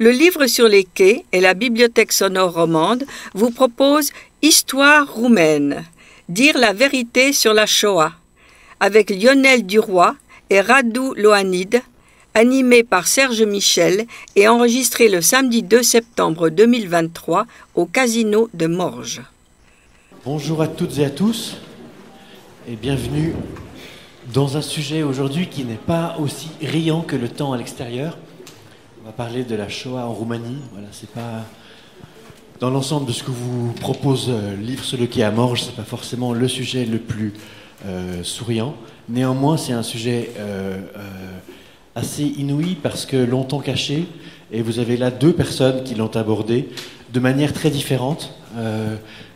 Le livre sur les quais et la bibliothèque sonore romande vous proposent Histoire roumaine, dire la vérité sur la Shoah, avec Lionel Duroy et Radu Ioannid, animé par Serge Michel et enregistré le samedi 2 septembre 2023 au Casino de Morges. Bonjour à toutes et à tous et bienvenue dans un sujet aujourd'hui qui n'est pas aussi riant que le temps à l'extérieur. On va parler de la Shoah en Roumanie. Voilà, c'est pas dans l'ensemble de ce que vous propose Livre sur le quai à Morges, c'est pas forcément le sujet le plus souriant. Néanmoins, c'est un sujet assez inouï parce que longtemps caché, et vous avez là deux personnes qui l'ont abordé de manière très différente.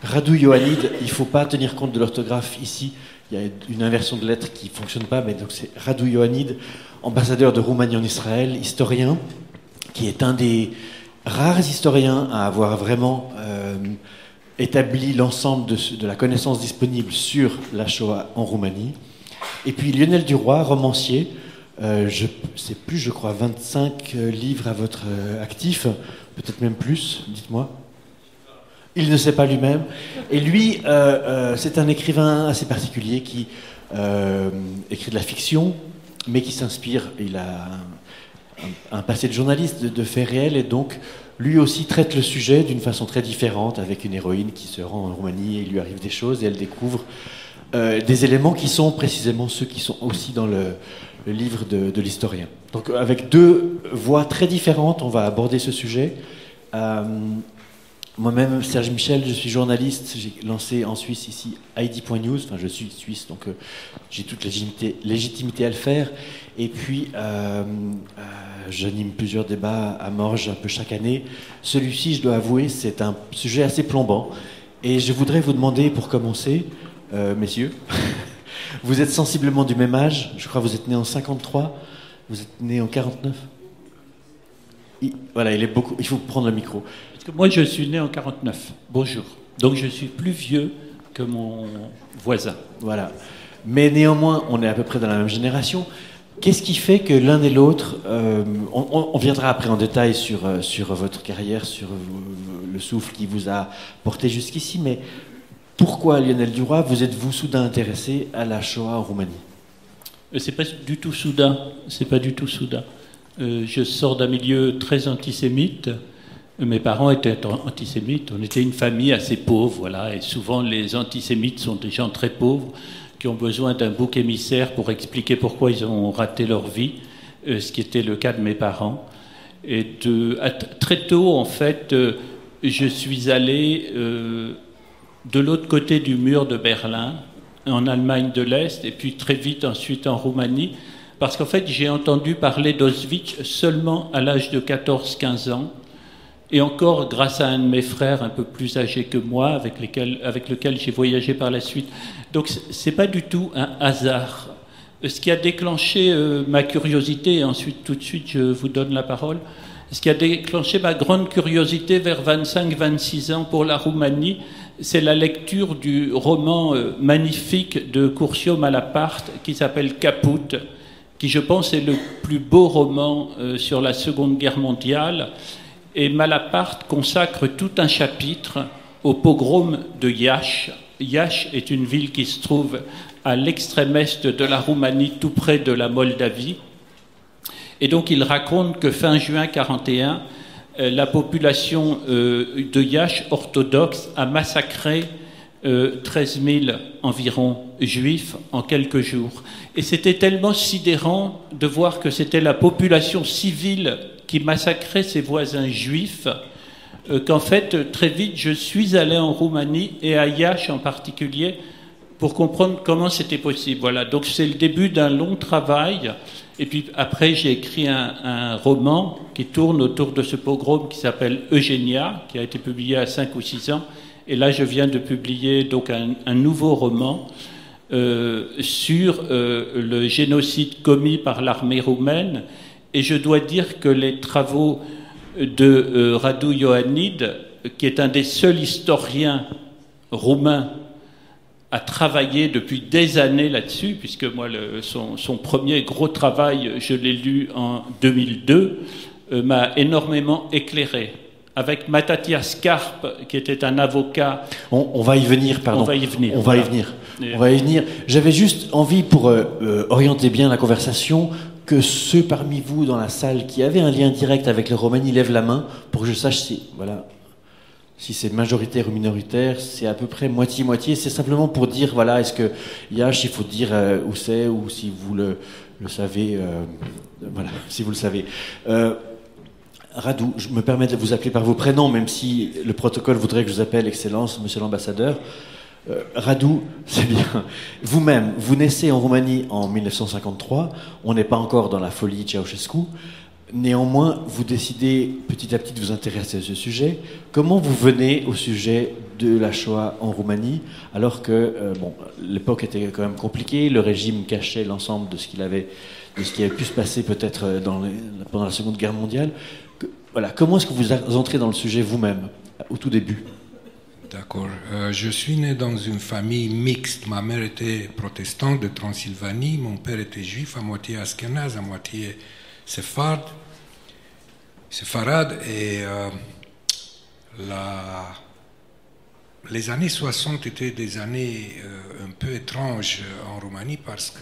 Radu Ioannid, il ne faut pas tenir compte de l'orthographe ici. Il y a une inversion de lettres qui ne fonctionne pas, mais donc c'est Radu Ioannid, ambassadeur de Roumanie en Israël, historien, qui est un des rares historiens à avoir vraiment établi l'ensemble de la connaissance disponible sur la Shoah en Roumanie. Et puis Lionel Duroy, romancier, je sais plus, je crois 25 livres à votre actif, peut-être même plus, dites-moi. Il ne sait pas lui-même. Et lui, c'est un écrivain assez particulier qui écrit de la fiction, mais qui s'inspire, il a un passé de journaliste de faits réels, et donc lui aussi traite le sujet d'une façon très différente, avec une héroïne qui se rend en Roumanie, et il lui arrive des choses, et elle découvre des éléments qui sont précisément ceux qui sont aussi dans le livre de l'historien. Donc avec deux voix très différentes, on va aborder ce sujet. Moi-même, Serge Michel, je suis journaliste, j'ai lancé en Suisse ici ID.news, enfin je suis suisse, donc j'ai toute légitimité à le faire. Et puis j'anime plusieurs débats à Morges un peu chaque année. Celui-ci, je dois avouer, c'est un sujet assez plombant. Et je voudrais vous demander, pour commencer, messieurs, vous êtes sensiblement du même âge, je crois que vous êtes né en 53, vous êtes né en 49. Voilà, il faut prendre le micro. Parce que moi, je suis né en 49. Bonjour. Donc, je suis plus vieux que mon voisin. Voilà. Mais néanmoins, on est à peu près dans la même génération. Qu'est-ce qui fait que l'un et l'autre... on viendra après en détail sur votre carrière, sur le souffle qui vous a porté jusqu'ici, mais pourquoi, Lionel Duroy, vous êtes-vous soudain intéressé à la Shoah en Roumanie ? C'est pas du tout soudain. C'est pas du tout soudain. Je sors d'un milieu très antisémite. Mes parents étaient antisémites. On était une famille assez pauvre, voilà. Et souvent, les antisémites sont des gens très pauvres qui ont besoin d'un bouc émissaire pour expliquer pourquoi ils ont raté leur vie, ce qui était le cas de mes parents. Et très tôt, en fait, je suis allé de l'autre côté du mur de Berlin, en Allemagne de l'Est, et puis très vite ensuite en Roumanie, parce qu'en fait, j'ai entendu parler d'Auschwitz seulement à l'âge de 14-15 ans, et encore grâce à un de mes frères un peu plus âgé que moi, avec lequel j'ai voyagé par la suite. Donc, c'est pas du tout un hasard. Ce qui a déclenché ma curiosité, et ensuite, tout de suite, je vous donne la parole, ce qui a déclenché ma grande curiosité vers 25-26 ans pour la Roumanie, c'est la lecture du roman magnifique de Curzio Malaparte qui s'appelle Caput, qui je pense est le plus beau roman sur la Seconde Guerre mondiale. Et Malaparte consacre tout un chapitre au pogrom de Iași. Iași est une ville qui se trouve à l'extrême est de la Roumanie, tout près de la Moldavie. Et donc il raconte que fin juin 1941, la population de Iași orthodoxe a massacré 13 000 environ juifs en quelques jours. Et c'était tellement sidérant de voir que c'était la population civile qui massacrait ses voisins juifs qu'en fait, très vite, je suis allé en Roumanie et à Iași en particulier pour comprendre comment c'était possible. Voilà, donc c'est le début d'un long travail. Et puis après, j'ai écrit un roman qui tourne autour de ce pogrom qui s'appelle Eugénia, qui a été publié à 5 ou 6 ans. Et là, je viens de publier donc un nouveau roman sur le génocide commis par l'armée roumaine. Et je dois dire que les travaux de Radu Ioannid, qui est un des seuls historiens roumains à travailler depuis des années là-dessus, puisque moi, son premier gros travail, je l'ai lu en 2002, m'a énormément éclairé. Avec Mattathias Karp, qui était un avocat... On va y venir, pardon. On va y venir. On va y venir. J'avais juste envie, pour orienter bien la conversation, que ceux parmi vous dans la salle qui avaient un lien direct avec le Roumanie lèvent la main pour que je sache si c'est majoritaire ou minoritaire. C'est à peu près moitié-moitié. C'est simplement pour dire, voilà, est-ce que Yash, il faut dire où c'est, ou si vous le savez, voilà, si vous le savez. Radou, je me permets de vous appeler par vos prénoms, même si le protocole voudrait que je vous appelle Excellence, Monsieur l'Ambassadeur. Radou, c'est bien. Vous-même, vous naissez en Roumanie en 1953. On n'est pas encore dans la folie Ceausescu. Néanmoins, vous décidez petit à petit de vous intéresser à ce sujet. Comment vous venez au sujet de la Shoah en Roumanie, alors que l'époque était quand même compliquée, le régime cachait l'ensemble de ce qui avait pu se passer peut-être pendant la Seconde Guerre mondiale. Voilà, comment est-ce que vous entrez dans le sujet vous-même, au tout début? D'accord. Je suis né dans une famille mixte. Ma mère était protestante de Transylvanie, mon père était juif, à moitié ashkénaze, à moitié séfarade. Et les années 60 étaient des années un peu étranges en Roumanie parce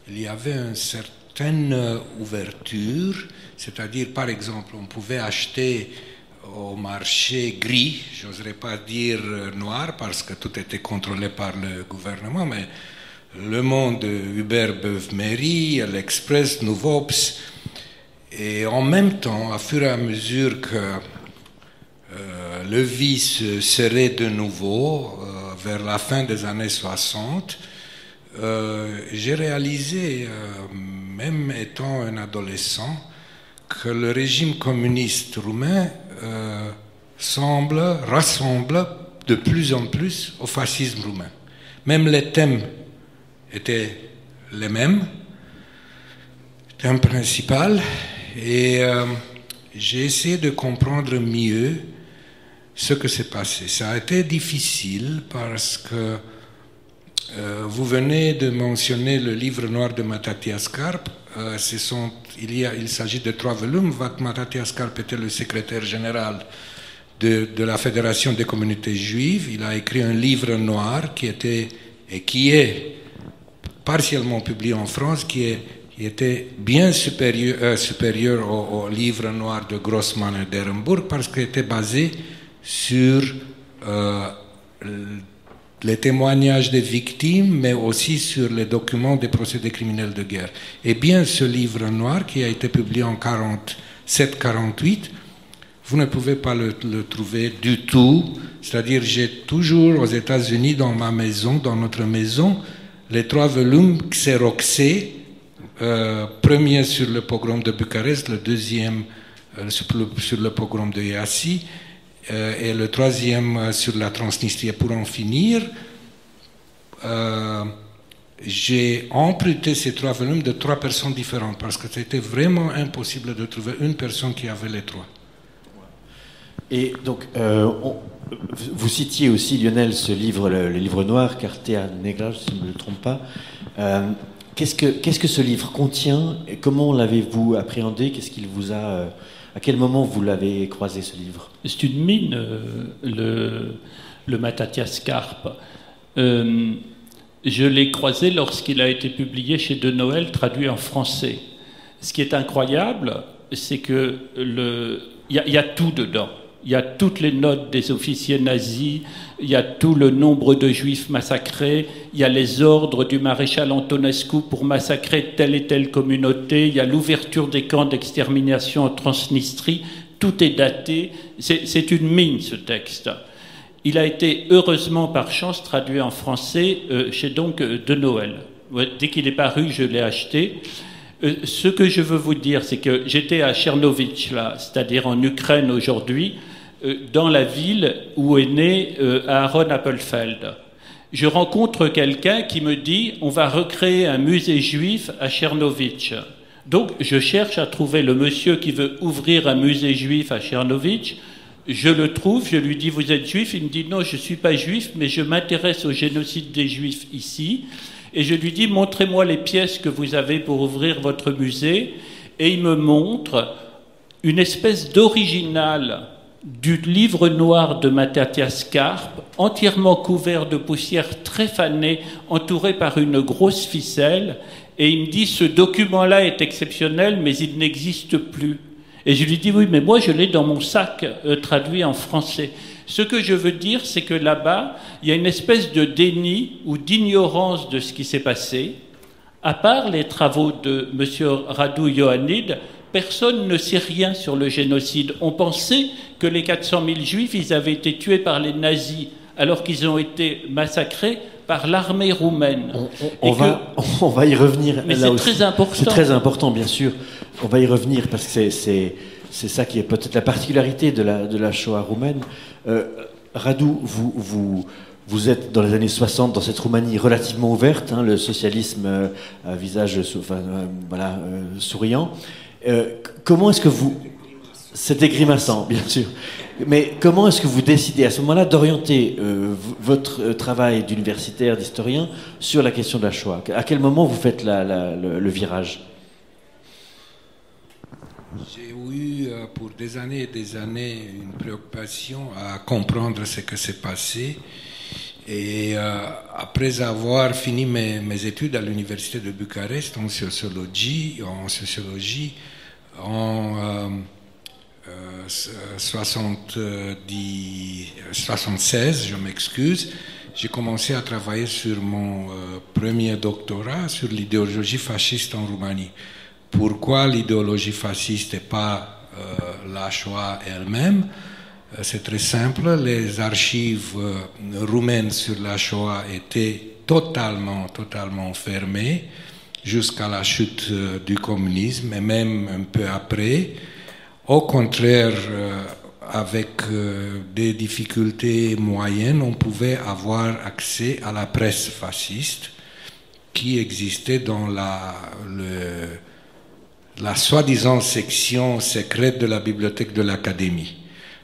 qu'il y avait une certaine ouverture, c'est-à-dire, par exemple, on pouvait acheter au marché gris, j'oserais pas dire noir parce que tout était contrôlé par le gouvernement, mais Le Monde, Hubert Beuve-Méry, l'Express, Nouveau-Ops. Et en même temps, à fur et à mesure que le vice serait de nouveau, vers la fin des années 60, j'ai réalisé, même étant un adolescent, que le régime communiste roumain rassemble de plus en plus au fascisme roumain. Même les thèmes étaient les mêmes, thème principal, et j'ai essayé de comprendre mieux ce que s'est passé. Ça a été difficile parce que vous venez de mentionner le livre noir de Mattathias Karp. Il s'agit de 3 volumes. Mattathias Karp était le secrétaire général de la Fédération des communautés juives. Il a écrit un livre noir qui est partiellement publié en France, qui était bien supérieur au livre noir de Grossman et d'Ehrenburg parce qu'il était basé sur les témoignages des victimes, mais aussi sur les documents des procédés criminels de guerre. Et bien ce livre noir, qui a été publié en 47-48, vous ne pouvez pas le trouver du tout. C'est-à-dire, j'ai toujours aux États-Unis, dans notre maison, les 3 volumes xéroxés, premier sur le pogrom de Bucarest, le deuxième sur le pogrom de Iassi, et le 3e sur la Transnistrie. Pour en finir, j'ai emprunté ces 3 volumes de 3 personnes différentes parce que c'était vraiment impossible de trouver une personne qui avait les 3. Et donc, vous citiez aussi, Lionel, ce livre, le livre noir, Cartea Negra, si je ne me trompe pas. Qu'est-ce que ce livre contient et comment l'avez-vous appréhendé? Qu'est-ce qu'il vous a... à quel moment vous l'avez croisé, ce livre? C'est une mine, le Mattathias Karp. Je l'ai croisé lorsqu'il a été publié chez De Noël, traduit en français. Ce qui est incroyable, c'est que y a tout dedans. Il y a toutes les notes des officiers nazis, il y a tout le nombre de juifs massacrés, il y a les ordres du maréchal Antonescu pour massacrer telle et telle communauté, il y a l'ouverture des camps d'extermination en Transnistrie, tout est daté, c'est une mine ce texte. Il a été heureusement par chance traduit en français chez donc De Noël. Dès qu'il est paru, je l'ai acheté. Ce que je veux vous dire, c'est que j'étais à Tchernovitch, là, c'est-à-dire en Ukraine aujourd'hui, dans la ville où est né Aaron Appelfeld. Je rencontre quelqu'un qui me dit « on va recréer un musée juif à Tchernovitch ». Donc je cherche à trouver le monsieur qui veut ouvrir un musée juif à Tchernovitch. Je le trouve, je lui dis « vous êtes juif ?» Il me dit « non, je ne suis pas juif, mais je m'intéresse au génocide des juifs ici ». Et je lui dis « montrez-moi les pièces que vous avez pour ouvrir votre musée ». Et il me montre une espèce d'original du livre noir de Mattathias Karp, entièrement couvert de poussière très fanée, entouré par une grosse ficelle, et il me dit « ce document-là est exceptionnel, mais il n'existe plus ». Et je lui dis « oui, mais moi je l'ai dans mon sac traduit en français ». Ce que je veux dire, c'est que là-bas, il y a une espèce de déni ou d'ignorance de ce qui s'est passé. À part les travaux de M. Radu Ioannid, personne ne sait rien sur le génocide. On pensait que les 400 000 juifs, ils avaient été tués par les nazis, alors qu'ils ont été massacrés par l'armée roumaine. On va y revenir. Mais là c'est aussi. très important. C'est très important, bien sûr. On va y revenir parce que c'est ça qui est peut-être la particularité de la Shoah roumaine. Radu, vous êtes dans les années 60 dans cette Roumanie relativement ouverte, hein, le socialisme à visage souriant. Comment est-ce que vous... C'était grimaçant, bien sûr. Mais comment est-ce que vous décidez à ce moment-là d'orienter votre travail d'universitaire, d'historien, sur la question de la Shoah? À quel moment vous faites le virage? J'ai eu pour des années une préoccupation à comprendre ce que s'est passé. Et après avoir fini mes études à l'université de Bucarest en sociologie en 76, je m'excuse, j'ai commencé à travailler sur mon premier doctorat sur l'idéologie fasciste en Roumanie. Pourquoi l'idéologie fasciste et pas la Shoah elle-même? C'est très simple, les archives roumaines sur la Shoah étaient totalement fermées jusqu'à la chute du communisme et même un peu après. Au contraire, avec des difficultés moyennes, on pouvait avoir accès à la presse fasciste qui existait dans la soi-disant section secrète de la bibliothèque de l'Académie.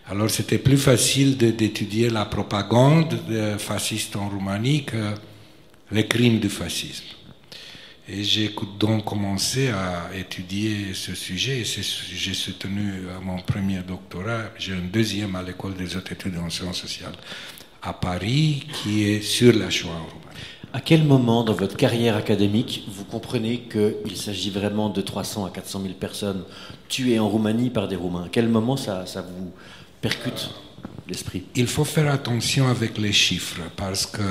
Alors c'était plus facile d'étudier la propagande fasciste en Roumanie que les crimes du fascisme. Et j'ai donc commencé à étudier ce sujet et j'ai soutenu mon premier doctorat. J'ai un deuxième à l'école des hautes études en sciences sociales à Paris qui est sur la Shoah en Roumanie. À quel moment dans votre carrière académique vous comprenez qu'il s'agit vraiment de 300 à 400 000 personnes tuées en Roumanie par des Roumains? À quel moment ça vous percute l'esprit? Il faut faire attention avec les chiffres parce que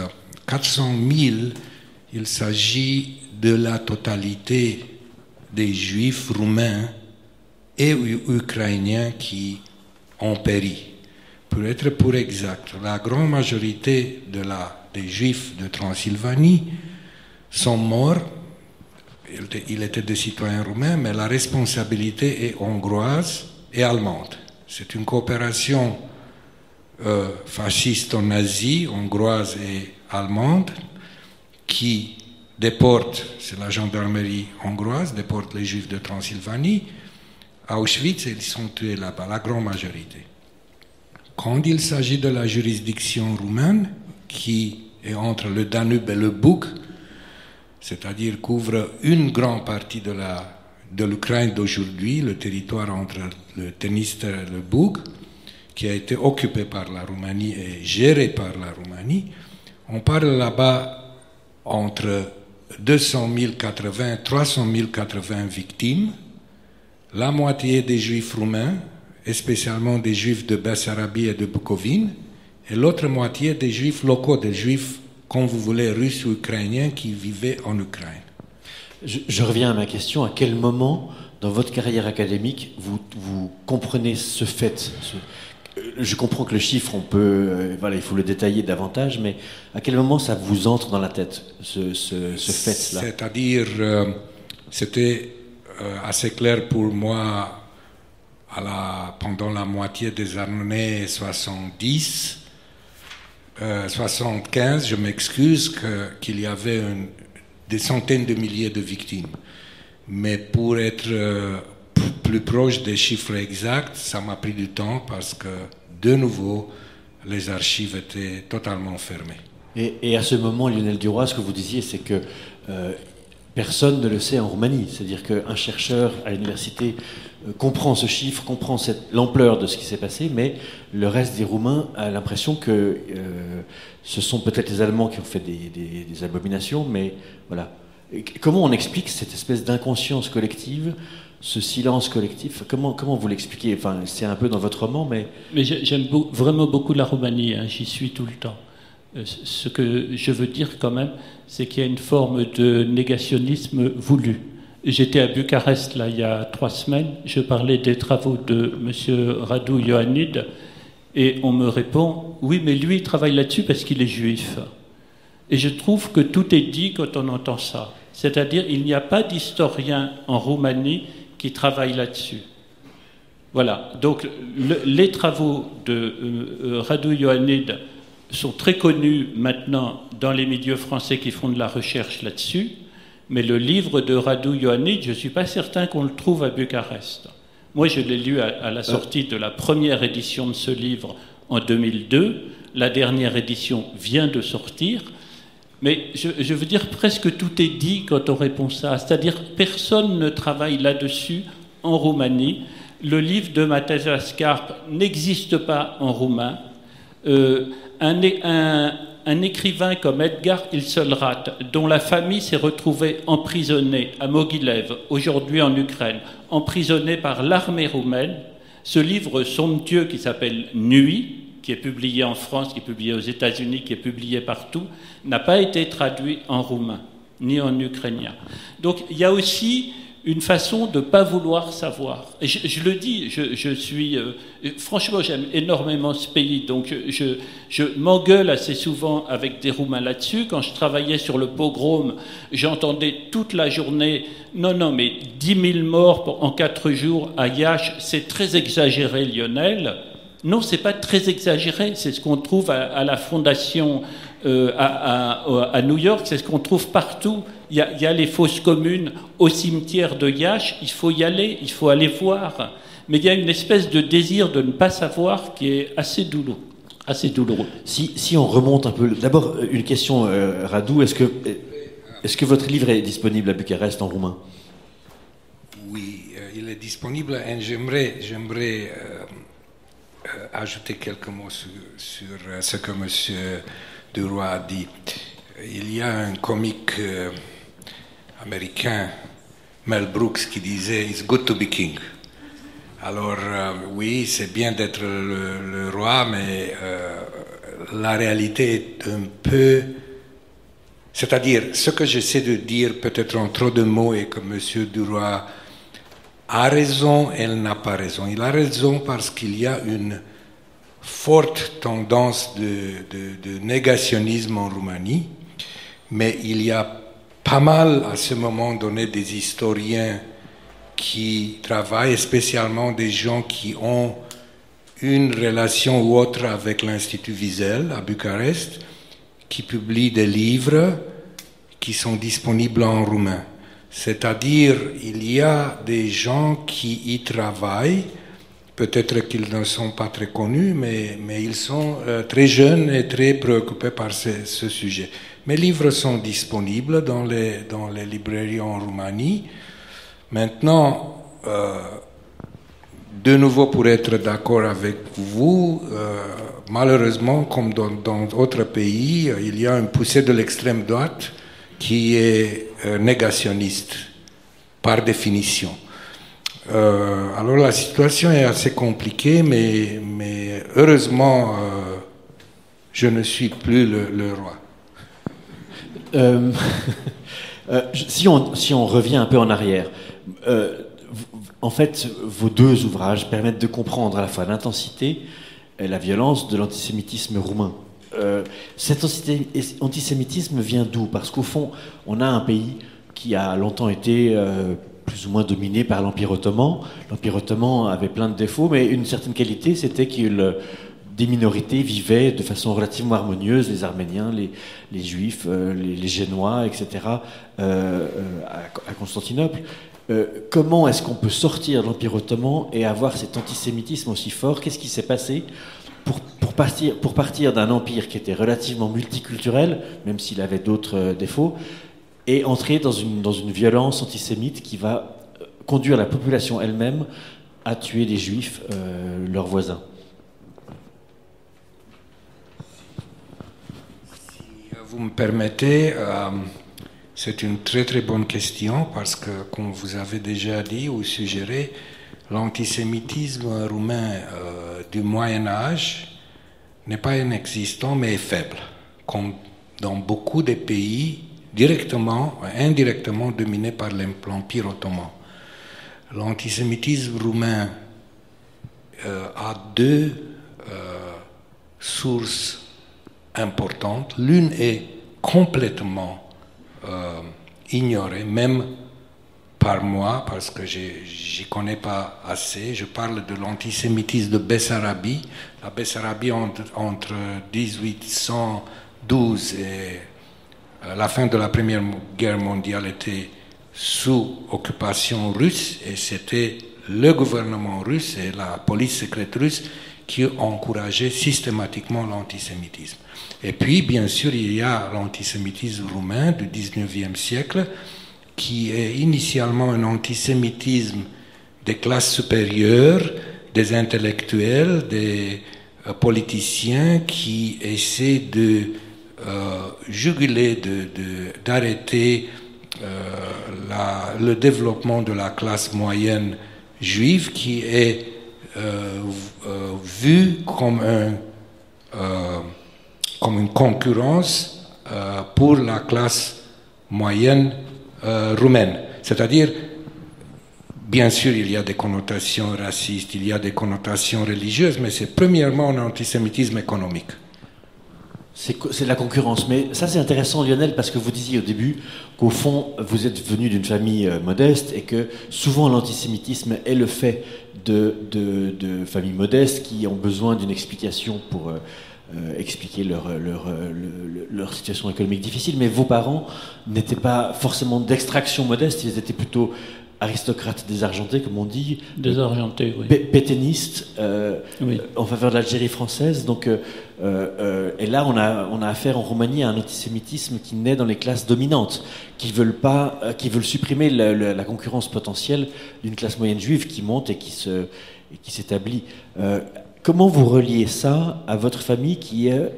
400 000, il s'agit de la totalité des Juifs roumains et ukrainiens qui ont péri. Pour être pour exact, la grande majorité des Juifs de Transylvanie sont morts. Ils étaient des citoyens roumains, mais la responsabilité est hongroise et allemande. C'est une coopération fasciste-nazie, hongroise et allemande, qui déporte, c'est la gendarmerie hongroise, déporte les Juifs de Transylvanie à Auschwitz et ils sont tués là-bas, la grande majorité. Quand il s'agit de la juridiction roumaine, qui est entre le Danube et le Bug, c'est-à-dire couvre une grande partie de l'Ukraine d'aujourd'hui, le territoire entre le Dniester et le Bug, qui a été occupé par la Roumanie et géré par la Roumanie, on parle là-bas entre 200 080 et 300 080 victimes, la moitié des Juifs roumains, et spécialement des Juifs de Bessarabie et de Bukovine, et l'autre moitié des Juifs locaux, des Juifs, comme vous voulez, russes ou ukrainiens qui vivaient en Ukraine. Je reviens à ma question. À quel moment, dans votre carrière académique, vous comprenez ce fait? Je comprends que le chiffre, il faut le détailler davantage, mais à quel moment ça vous entre dans la tête, ce fait-là? C'est-à-dire, c'était assez clair pour moi pendant la moitié des années 70, 75, je m'excuse, qu'il y avait des centaines de milliers de victimes. Mais pour être plus proche des chiffres exacts, ça m'a pris du temps parce que, de nouveau, les archives étaient totalement fermées. Et à ce moment, Lionel Duroy, ce que vous disiez, c'est que personne ne le sait en Roumanie. C'est-à-dire qu'un chercheur à l'université comprend ce chiffre, comprend l'ampleur de ce qui s'est passé, mais le reste des Roumains a l'impression que ce sont peut-être les Allemands qui ont fait des abominations, mais voilà. Et comment on explique cette espèce d'inconscience collective, ce silence collectif? Comment vous l'expliquez? Enfin, c'est un peu dans votre roman, mais... Mais j'aime vraiment beaucoup la Roumanie, hein, j'y suis tout le temps. Ce que je veux dire quand même, c'est qu'il y a une forme de négationnisme voulu. J'étais à Bucarest, là, il y a 3 semaines, je parlais des travaux de M. Radu Ioannid, et on me répond, oui, mais lui, il travaille là-dessus parce qu'il est juif. Et je trouve que tout est dit quand on entend ça. C'est-à-dire, il n'y a pas d'historien en Roumanie qui travaille là-dessus. Voilà. Donc, les travaux de Radu Ioannid sont très connus maintenant dans les milieux français qui font de la recherche là-dessus, mais le livre de Radu Ioannid, je ne suis pas certain qu'on le trouve à Bucarest. Moi, je l'ai lu à la sortie de la première édition de ce livre en 2002. La dernière édition vient de sortir. Mais je veux dire, presque tout est dit quand on répond ça. C'est-à-dire, personne ne travaille là-dessus en Roumanie. Le livre de Mateusz Scarp n'existe pas en roumain. Un écrivain comme Edgar Ilselrat, dont la famille s'est retrouvée emprisonnée à Mogilev, aujourd'hui en Ukraine, emprisonnée par l'armée roumaine, ce livre somptueux qui s'appelle Nuit, qui est publié en France, qui est publié aux États-Unis, qui est publié partout, n'a pas été traduit en roumain, ni en ukrainien. Donc il y a aussi une façon de ne pas vouloir savoir. Et je le dis, je suis... franchement, j'aime énormément ce pays, donc je m'engueule assez souvent avec des Roumains là-dessus. Quand je travaillais sur le pogrom, j'entendais toute la journée « Non, mais 10 000 morts en 4 jours à Iași, c'est très exagéré, Lionel ». Non, c'est pas très exagéré, c'est ce qu'on trouve à la fondation à New York, c'est ce qu'on trouve partout. Il y a les fosses communes au cimetière de Iași, il faut y aller, il faut aller voir. Mais il y a une espèce de désir de ne pas savoir qui est assez douloureux. Si on remonte un peu, d'abord une question, Radu, est-ce que votre livre est disponible à Bucarest en roumain? Oui, il est disponible et j'aimerais ajouter quelques mots sur ce que M. Duroy a dit. Il y a un comique américain, Mel Brooks, qui disait « It's good to be king ». Alors, oui, c'est bien d'être le roi, mais la réalité est un peu... C'est-à-dire, ce que j'essaie de dire peut-être en trop de mots et que M. Duroy a raison, elle n'a pas raison. Il a raison parce qu'il y a une forte tendance de négationnisme en Roumanie, mais il y a pas mal à ce moment donné des historiens qui travaillent, spécialement des gens qui ont une relation ou autre avec l'Institut Wiesel à Bucarest, qui publient des livres qui sont disponibles en roumain. C'est-à-dire, il y a des gens qui y travaillent, peut-être qu'ils ne sont pas très connus, mais ils sont très jeunes et très préoccupés par ce sujet. Mes livres sont disponibles dans les librairies en Roumanie. Maintenant, de nouveau, pour être d'accord avec vous, malheureusement, comme dans d'autres pays, il y a une poussée de l'extrême droite qui est négationniste, par définition. Alors la situation est assez compliquée, mais heureusement, je ne suis plus le roi. Si on revient un peu en arrière, en fait, vos 2 ouvrages permettent de comprendre à la fois l'intensité et la violence de l'antisémitisme roumain. Cet antisémitisme vient d'où? Parce qu'au fond, on a un pays qui a longtemps été plus ou moins dominé par l'Empire ottoman. L'Empire ottoman avait plein de défauts, mais une certaine qualité, c'était que des minorités vivaient de façon relativement harmonieuse, les Arméniens, les Juifs, les Génois, etc., à Constantinople. Comment est-ce qu'on peut sortir de l'Empire ottoman et avoir cet antisémitisme aussi fort? Qu'est-ce qui s'est passé pour partir d'un empire qui était relativement multiculturel, même s'il avait d'autres défauts, et entrer dans une violence antisémite qui va conduire la population elle-même à tuer les juifs, leurs voisins. Si vous me permettez, c'est une très très bonne question parce que, comme vous avez déjà dit ou suggéré, l'antisémitisme roumain du Moyen Âge n'est pas inexistant mais est faible, comme dans beaucoup de pays directement ou indirectement dominés par l'Empire ottoman. L'antisémitisme roumain a deux sources importantes. L'une est complètement ignorée, même par moi, parce que j'y connais pas assez. Je parle de l'antisémitisme de Bessarabie. La Bessarabie, entre 1812 et la fin de la Première Guerre mondiale, était sous occupation russe, et c'était le gouvernement russe et la police secrète russe qui encourageaient systématiquement l'antisémitisme. Et puis, bien sûr, il y a l'antisémitisme roumain du 19e siècle, qui est initialement un antisémitisme des classes supérieures, des intellectuels, des politiciens qui essaient de juguler, d'arrêter le développement de la classe moyenne juive, qui est vue comme une concurrence pour la classe moyenne roumaine. C'est-à-dire, bien sûr, il y a des connotations racistes, il y a des connotations religieuses, mais c'est premièrement un antisémitisme économique. C'est de la concurrence. Mais ça, c'est intéressant, Lionel, parce que vous disiez au début qu'au fond, vous êtes venu d'une famille modeste et que souvent l'antisémitisme est le fait de familles modestes qui ont besoin d'une explication pour expliquer leur situation économique difficile. Mais vos parents n'étaient pas forcément d'extraction modeste, ils étaient plutôt aristocrates désargentés, comme on dit. Désargentés, oui. Pétainistes, oui. En faveur de l'Algérie française. Donc, et là, on a affaire en Roumanie à un antisémitisme qui naît dans les classes dominantes, qui veulent supprimer la concurrence potentielle d'une classe moyenne juive qui monte et qui s'établit. Comment vous reliez ça à votre famille qui est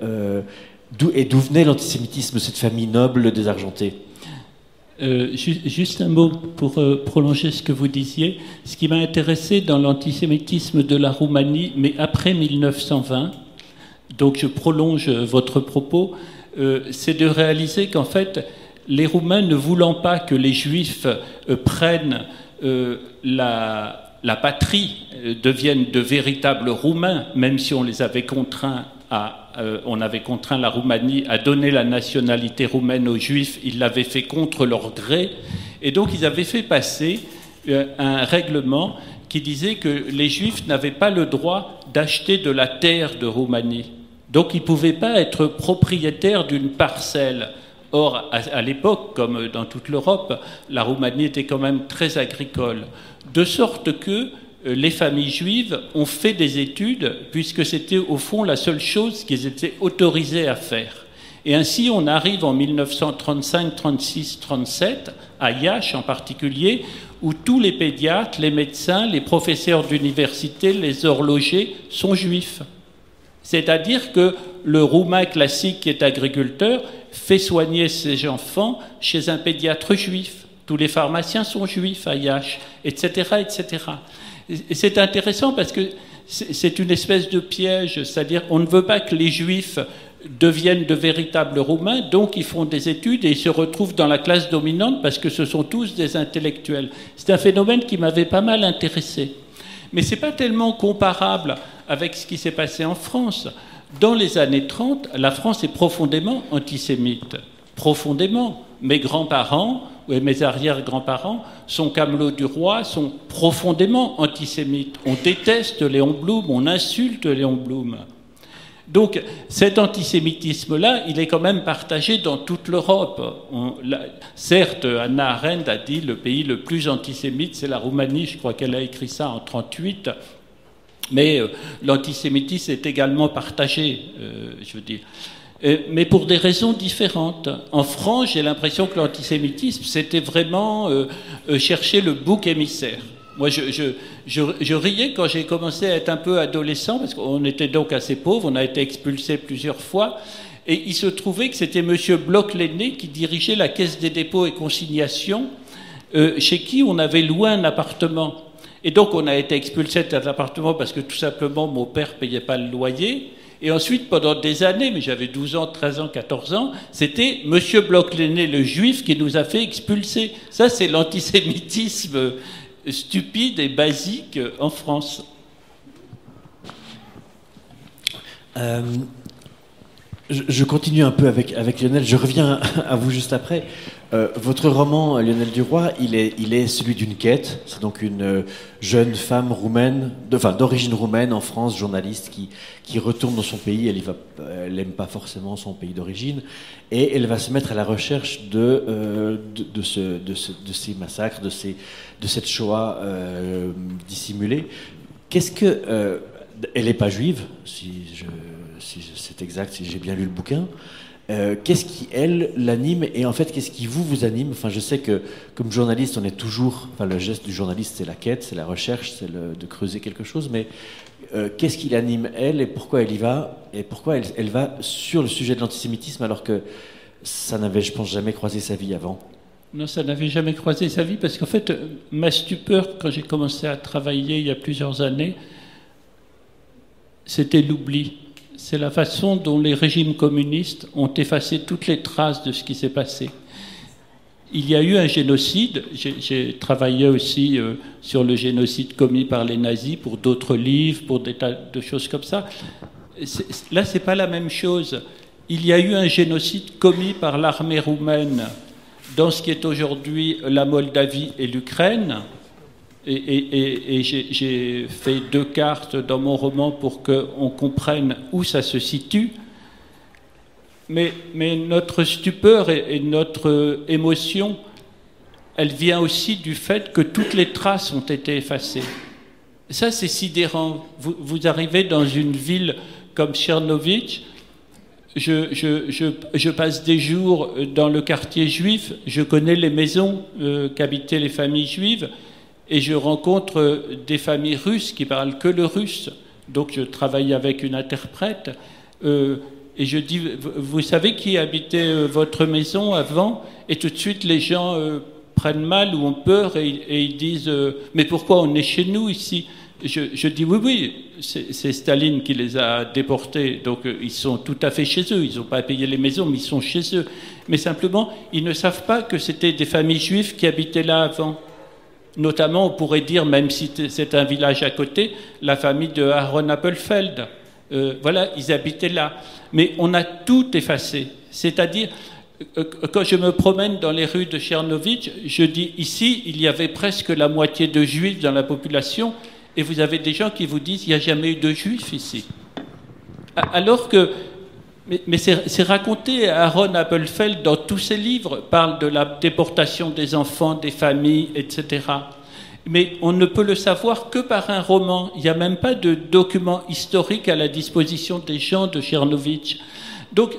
d'où venait l'antisémitisme, cette famille noble désargentée? Juste un mot pour prolonger ce que vous disiez. Ce qui m'a intéressé dans l'antisémitisme de la Roumanie, mais après 1920, donc je prolonge votre propos, c'est de réaliser qu'en fait, les Roumains, ne voulant pas que les Juifs prennent la patrie, deviennent de véritables Roumains, même si on les avait contraints on avait contraint la Roumanie à donner la nationalité roumaine aux Juifs, ils l'avaient fait contre leur gré, et donc ils avaient fait passer un règlement qui disait que les Juifs n'avaient pas le droit d'acheter de la terre de Roumanie. Donc ils ne pouvaient pas être propriétaires d'une parcelle. Or, à l'époque, comme dans toute l'Europe, la Roumanie était quand même très agricole. De sorte que les familles juives ont fait des études, puisque c'était au fond la seule chose qu'ils étaient autorisés à faire. Et ainsi, on arrive en 1935, 36, 37, à Iași en particulier, où tous les pédiatres, les médecins, les professeurs d'université, les horlogers sont juifs. C'est-à-dire que le Roumain classique qui est agriculteur fait soigner ses enfants chez un pédiatre juif. Tous les pharmaciens sont juifs à Iași, etc., etc. Et c'est intéressant parce que c'est une espèce de piège, c'est-à-dire on ne veut pas que les Juifs deviennent de véritables Roumains, donc ils font des études et ils se retrouvent dans la classe dominante parce que ce sont tous des intellectuels. C'est un phénomène qui m'avait pas mal intéressé. Mais ce n'est pas tellement comparable avec ce qui s'est passé en France. Dans les années 30, la France est profondément antisémite. Profondément. Mes grands-parents et mes arrière-grands-parents sont camelots du roi, sont profondément antisémites. On déteste Léon Blum, on insulte Léon Blum. Donc cet antisémitisme-là, il est quand même partagé dans toute l'Europe. Certes, Hannah Arendt a dit le pays le plus antisémite, c'est la Roumanie, je crois qu'elle a écrit ça en 1938, mais l'antisémitisme est également partagé, je veux dire. mais pour des raisons différentes. En France, j'ai l'impression que l'antisémitisme, c'était vraiment chercher le bouc émissaire. Moi, je riais quand j'ai commencé à être un peu adolescent, parce qu'on était donc assez pauvres, on a été expulsés plusieurs fois, et il se trouvait que c'était M. Bloch-Lenné qui dirigeait la Caisse des dépôts et consignations, chez qui on avait loué un appartement. Et donc, on a été expulsés de cet appartement parce que tout simplement, mon père ne payait pas le loyer. Et ensuite, pendant des années, mais j'avais 12 ans, 13 ans, 14 ans, c'était M. Bloch-Lenné, le juif, qui nous a fait expulser. Ça, c'est l'antisémitisme stupide et basique en France. Je continue un peu avec Lionel, je reviens à vous juste après. Votre roman, Lionel Duroy, il est celui d'une quête. C'est donc une jeune femme roumaine, d'origine roumaine en France, journaliste, qui retourne dans son pays. Elle n'aime pas forcément son pays d'origine. Et elle va se mettre à la recherche de ces massacres, de cette Shoah dissimulée. Elle n'est pas juive, si c'est exact, si j'ai bien lu le bouquin. Qu'est-ce qui, elle, l'anime, et en fait, qu'est-ce qui vous anime? Enfin, je sais que, comme journaliste, on est toujours... Enfin, le geste du journaliste, c'est la quête, c'est la recherche, c'est de creuser quelque chose, mais qu'est-ce qui l'anime, elle, et pourquoi elle y va? Et pourquoi elle va sur le sujet de l'antisémitisme, alors que ça n'avait, je pense, jamais croisé sa vie avant? Non, ça n'avait jamais croisé sa vie, parce qu'en fait, ma stupeur, quand j'ai commencé à travailler il y a plusieurs années, c'était l'oubli. C'est la façon dont les régimes communistes ont effacé toutes les traces de ce qui s'est passé. Il y a eu un génocide. J'ai travaillé aussi sur le génocide commis par les nazis pour d'autres livres, pour des tas de choses comme ça. Là, c'est pas la même chose. Il y a eu un génocide commis par l'armée roumaine dans ce qui est aujourd'hui la Moldavie et l'Ukraine. Et j'ai fait 2 cartes dans mon roman pour qu'on comprenne où ça se situe. Mais notre stupeur et notre émotion, elle vient aussi du fait que toutes les traces ont été effacées. Ça, c'est sidérant. Vous arrivez dans une ville comme Tchernovitch, je passe des jours dans le quartier juif, je connais les maisons qu'habitaient les familles juives, et je rencontre des familles russes qui parlent que le russe. Donc je travaille avec une interprète et je dis, vous savez qui habitait votre maison avant? Et tout de suite les gens prennent mal ou ont peur et ils disent, mais pourquoi on est chez nous ici? Je dis oui, c'est Staline qui les a déportés, donc ils sont tout à fait chez eux, ils n'ont pas payé les maisons, mais ils sont chez eux. Mais simplement, ils ne savent pas que c'était des familles juives qui habitaient là avant. Notamment, on pourrait dire, même si c'est un village à côté, la famille de Aaron Appelfeld. Voilà, ils habitaient là. Mais on a tout effacé. C'est-à-dire, quand je me promène dans les rues de Tchernovitch, je dis, ici, il y avait presque la moitié de juifs dans la population, et vous avez des gens qui vous disent, il n'y a jamais eu de juifs ici. Alors que... Mais c'est raconté, Aaron Appelfeld, dans tous ses livres, parle de la déportation des enfants, des familles, etc. Mais on ne peut le savoir que par un roman. Il n'y a même pas de document historique à la disposition des gens de Tchernovitch. Donc,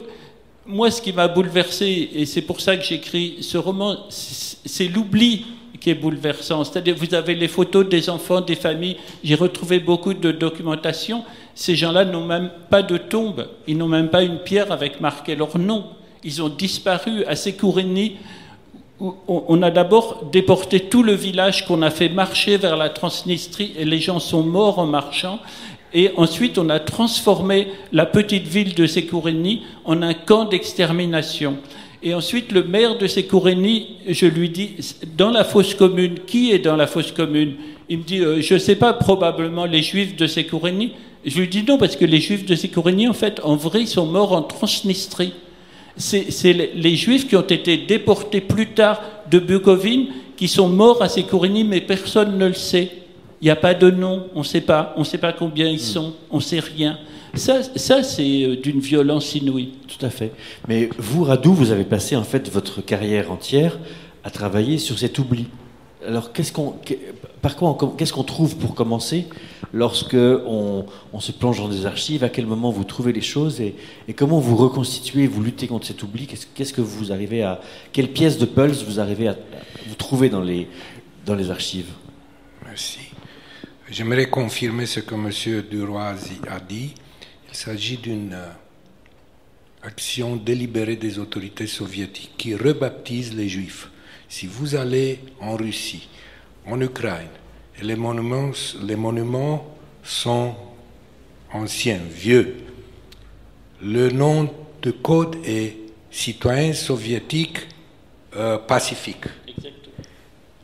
moi, ce qui m'a bouleversé, et c'est pour ça que j'écris ce roman, c'est l'oubli qui est bouleversant. C'est-à-dire, vous avez les photos des enfants, des familles. J'ai retrouvé beaucoup de documentation. Ces gens-là n'ont même pas de tombe. Ils n'ont même pas une pierre avec marqué leur nom. Ils ont disparu à Sekourini. On a d'abord déporté tout le village qu'on a fait marcher vers la Transnistrie et les gens sont morts en marchant. Et ensuite, on a transformé la petite ville de Sekourini en un camp d'extermination. Et ensuite, le maire de Sekourini, je lui dis, dans la fosse commune, qui est dans la fosse commune? Il me dit, je ne sais pas, probablement les Juifs de Sekourini. Je lui dis non, parce que les Juifs de Sekourini, en fait, en vrai, ils sont morts en Transnistrie. C'est les Juifs qui ont été déportés plus tard de Bukovine, qui sont morts à Sekourini, mais personne ne le sait. Il n'y a pas de nom, on ne sait pas combien ils sont, on ne sait rien. Ça c'est d'une violence inouïe. Tout à fait. Mais vous, Radu, vous avez passé en fait votre carrière entière à travailler sur cet oubli. Alors, qu'est-ce qu'on trouve pour commencer lorsque on se plonge dans des archives? À quel moment vous trouvez les choses et comment vous reconstituez, vous luttez contre cet oubli? Qu'est-ce que vous arrivez à, quelle pièce de puzzle vous arrivez à vous trouver dans les archives? Merci. J'aimerais confirmer ce que M. Duroy a dit. Il s'agit d'une action délibérée des autorités soviétiques qui rebaptisent les Juifs. Si vous allez en Russie, en Ukraine, et les monuments sont anciens, vieux, le nom de code est citoyen soviétique pacifique.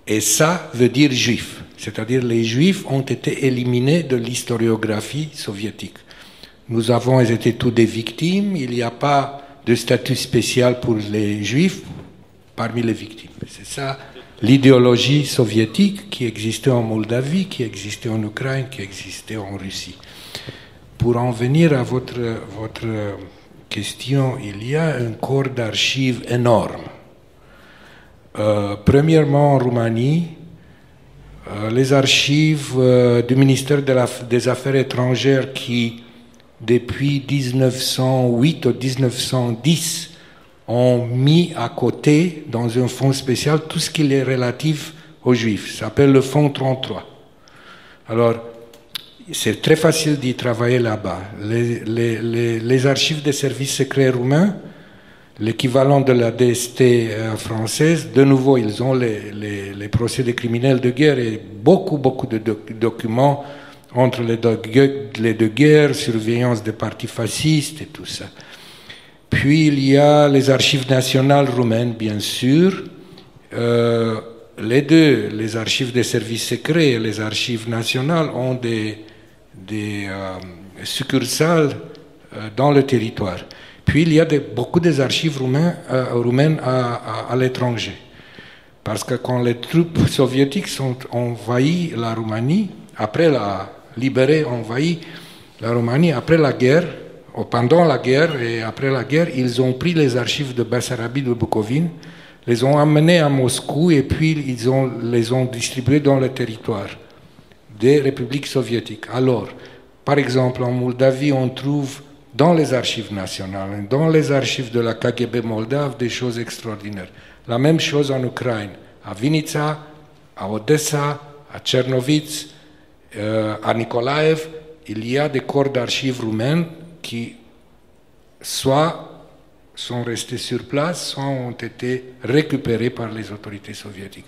Et ça veut dire juif, c'est-à-dire les juifs ont été éliminés de l'historiographie soviétique. Nous avons été tous des victimes, il n'y a pas de statut spécial pour les juifs parmi les victimes. C'est ça l'idéologie soviétique qui existait en Moldavie, qui existait en Ukraine, qui existait en Russie. Pour en venir à votre question, il y a un corps d'archives énorme. Premièrement, en Roumanie, les archives du ministère des Affaires étrangères qui, depuis 1908 ou 1910, ont mis à côté, dans un fonds spécial, tout ce qui est relatif aux Juifs. Ça s'appelle le fonds 33. Alors, c'est très facile d'y travailler là-bas. Les archives des services secrets roumains, l'équivalent de la DST française, de nouveau, ils ont les procédés criminels de guerre et beaucoup de documents entre les deux guerres, surveillance des partis fascistes et tout ça. Puis il y a les archives nationales roumaines, bien sûr. Les deux, les archives des services secrets et les archives nationales, ont des succursales dans le territoire. Puis il y a beaucoup des archives roumaines à l'étranger. Parce que quand les troupes soviétiques ont envahi la Roumanie, envahi la Roumanie après la guerre, pendant la guerre et après la guerre, ils ont pris les archives de Bessarabie de Bukovine, les ont amenés à Moscou et puis les ont distribués dans le territoire des républiques soviétiques. Alors, par exemple, en Moldavie, on trouve dans les archives nationales, dans les archives de la KGB moldave, des choses extraordinaires. La même chose en Ukraine, à Vinica, à Odessa, à Tchernovitz, à Nikolaev, il y a des corps d'archives roumaines qui soit sont restés sur place, soit ont été récupérés par les autorités soviétiques.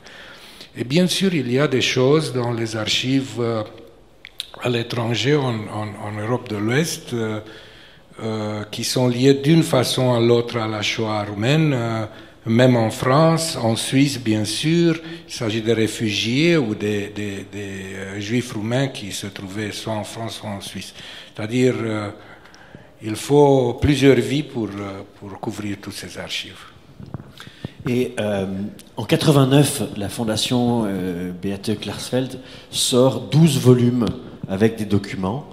Et bien sûr, il y a des choses dans les archives à l'étranger, en Europe de l'Ouest, qui sont liées d'une façon à l'autre à la Shoah roumaine, même en France, en Suisse, bien sûr. Il s'agit de réfugiés ou des juifs roumains qui se trouvaient soit en France, soit en Suisse. C'est-à-dire, il faut plusieurs vies pour couvrir toutes ces archives. Et en 89, la fondation Beate Klarsfeld sort 12 volumes avec des documents.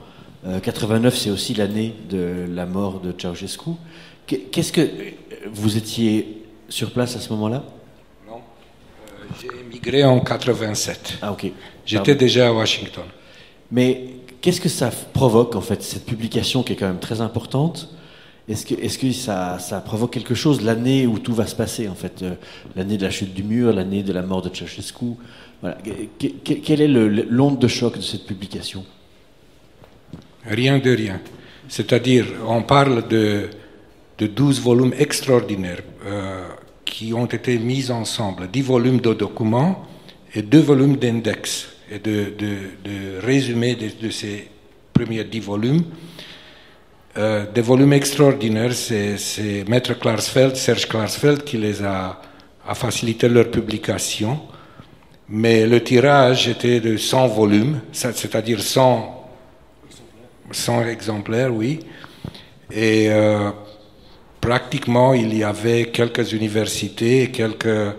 89, c'est aussi l'année de la mort de Ceausescu. Qu'est-ce que vous étiez sur place à ce moment-là? Non, j'ai émigré en 87. Ah, ok. J'étais déjà à Washington. Mais qu'est-ce que ça provoque, en fait, cette publication qui est quand même très importante? Est-ce que ça provoque quelque chose l'année où tout va se passer, en fait, l'année de la chute du mur, l'année de la mort de Ceausescu? Voilà. Quelle est l'onde de choc de cette publication? Rien de rien. C'est-à-dire, on parle de 12 volumes extraordinaires qui ont été mis ensemble, 10 volumes de documents et 2 volumes d'index et de résumés de ces premiers 10 volumes. Des volumes extraordinaires, c'est Maître Klarsfeld, Serge Klarsfeld, qui les a facilité leur publication. Mais le tirage était de 100 volumes, c'est-à-dire 100 exemplaires, oui. Et pratiquement, il y avait quelques universités et quelques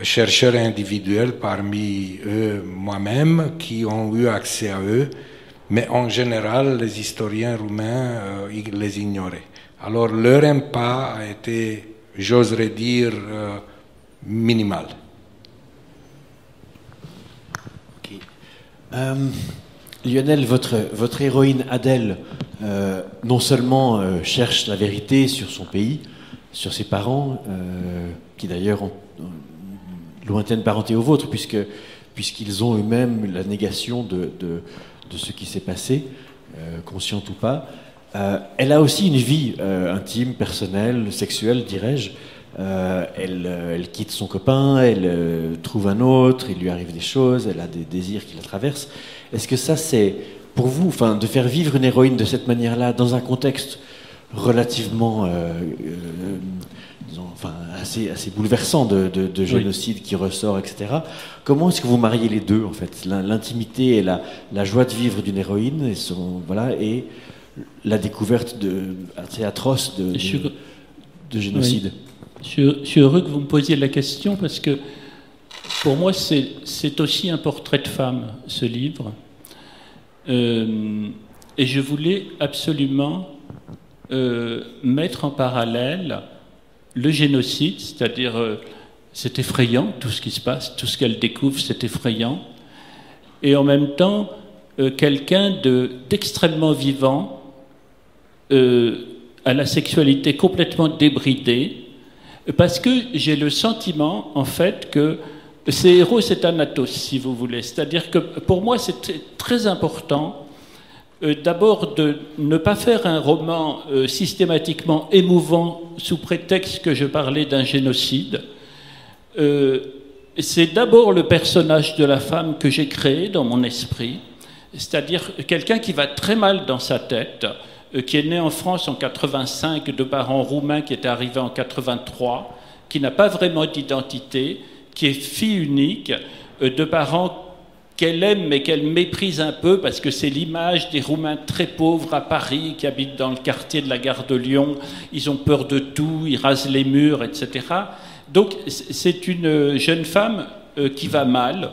chercheurs individuels, parmi eux moi-même, qui ont eu accès à eux. Mais en général, les historiens roumains les ignoraient. Alors leur impact a été, j'oserais dire, minimal. Okay. Lionel, votre héroïne Adèle, non seulement cherche la vérité sur son pays, sur ses parents, qui d'ailleurs ont lointaine parenté au vôtre, puisqu'ils ont eux-mêmes la négation de ce qui s'est passé, consciente ou pas. Elle a aussi une vie intime, personnelle, sexuelle, dirais-je. Elle quitte son copain, elle trouve un autre, il lui arrive des choses, elle a des désirs qui la traversent. Est-ce que ça, c'est pour vous, de faire vivre une héroïne de cette manière-là, dans un contexte relativement disons, assez bouleversant de génocide qui ressort, etc. Comment est-ce que vous mariez les deux, en fait, l'intimité et la joie de vivre d'une héroïne et la découverte assez atroce de génocide? Je suis heureux que vous me posiez la question parce que pour moi c'est aussi un portrait de femme, ce livre, et je voulais absolument mettre en parallèle le génocide, c'est-à-dire c'est effrayant tout ce qui se passe, tout ce qu'elle découvre, c'est effrayant, et en même temps quelqu'un d'extrêmement vivant, à la sexualité complètement débridée, parce que j'ai le sentiment, en fait, que ces héros, c'est Thanatos, si vous voulez. C'est-à-dire que pour moi, c'est très important, d'abord, de ne pas faire un roman systématiquement émouvant sous prétexte que je parlais d'un génocide. C'est d'abord le personnage de la femme que j'ai créé dans mon esprit, c'est-à-dire quelqu'un qui va très mal dans sa tête, qui est né en France en 85 de parents roumains qui étaient arrivés en 83, qui n'a pas vraiment d'identité, qui est fille unique, de parents qu'elle aime mais qu'elle méprise un peu parce que c'est l'image des Roumains très pauvres à Paris qui habitent dans le quartier de la gare de Lyon. Ils ont peur de tout, ils rasent les murs, etc. Donc c'est une jeune femme qui va mal,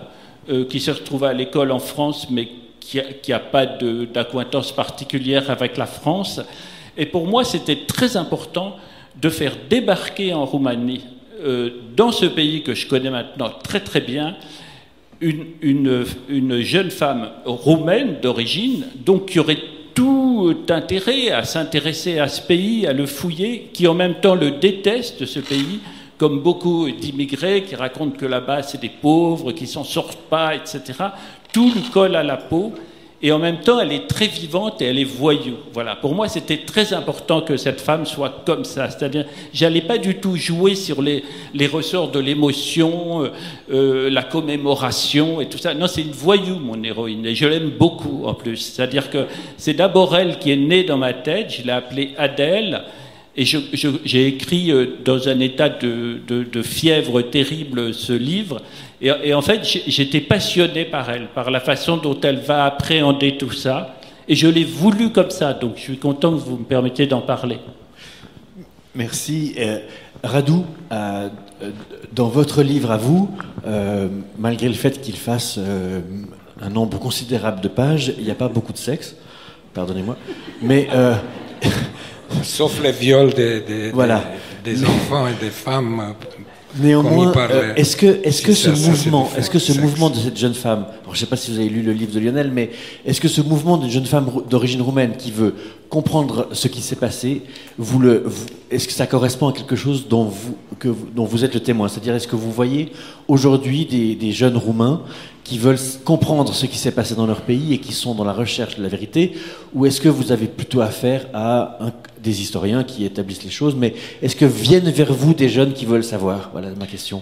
qui se retrouve à l'école en France mais qui n'a pas d'acquaintance particulière avec la France. Et pour moi, c'était très important de faire débarquer en Roumanie, dans ce pays que je connais maintenant très très bien, une jeune femme roumaine d'origine, donc qui aurait tout intérêt à s'intéresser à ce pays, à le fouiller, qui en même temps le déteste, ce pays, comme beaucoup d'immigrés qui racontent que là-bas c'est des pauvres, qui s'en sortent pas, etc. Tout lui colle à la peau, et en même temps, elle est très vivante et elle est voyou. Voilà. Pour moi, c'était très important que cette femme soit comme ça. C'est-à-dire, j'allais pas du tout jouer sur les ressorts de l'émotion, la commémoration et tout ça. Non, c'est une voyou, mon héroïne, et je l'aime beaucoup en plus. C'est-à-dire que c'est d'abord elle qui est née dans ma tête. Je l'ai appelée Adèle. Et j'ai écrit dans un état de fièvre terrible ce livre. Et en fait, j'étais passionné par elle, par la façon dont elle va appréhender tout ça. Et je l'ai voulu comme ça. Donc je suis content que vous me permettiez d'en parler. Merci. Radou, dans votre livre à vous, malgré le fait qu'il fasse un nombre considérable de pages, il n'y a pas beaucoup de sexe. Pardonnez-moi. Mais... sauf les viols des enfants et des femmes. Néanmoins, est-ce que ce mouvement de cette jeune femme, alors je ne sais pas si vous avez lu le livre de Lionel, mais est-ce que ce mouvement d'une jeune femme d'origine roumaine qui veut comprendre ce qui s'est passé, est-ce que ça correspond à quelque chose dont vous êtes le témoin? C'est-à-dire, est-ce que vous voyez aujourd'hui des jeunes Roumains qui veulent comprendre ce qui s'est passé dans leur pays et qui sont dans la recherche de la vérité, ou est-ce que vous avez plutôt affaire à des historiens qui établissent les choses, mais est-ce que viennent vers vous des jeunes qui veulent savoir? Voilà ma question.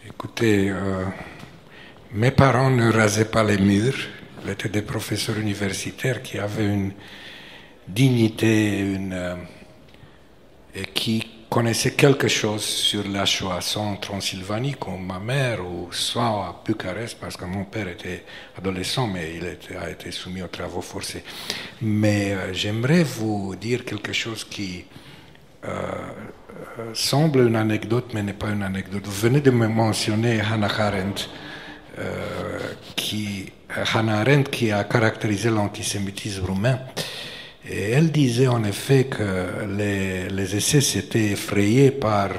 Écoutez, mes parents ne rasaient pas les murs. Ils étaient des professeurs universitaires qui avaient une dignité et qui connaissaient quelque chose sur la Shoah, soit en Transylvanie comme ma mère, ou soit à Bucarest, parce que mon père était adolescent, mais il a été soumis aux travaux forcés. Mais j'aimerais vous dire quelque chose qui semble une anecdote, mais n'est pas une anecdote. Vous venez de me mentionner Hannah Arendt, qui a caractérisé l'antisémitisme roumain. Et elle disait en effet que les essais s'étaient effrayés par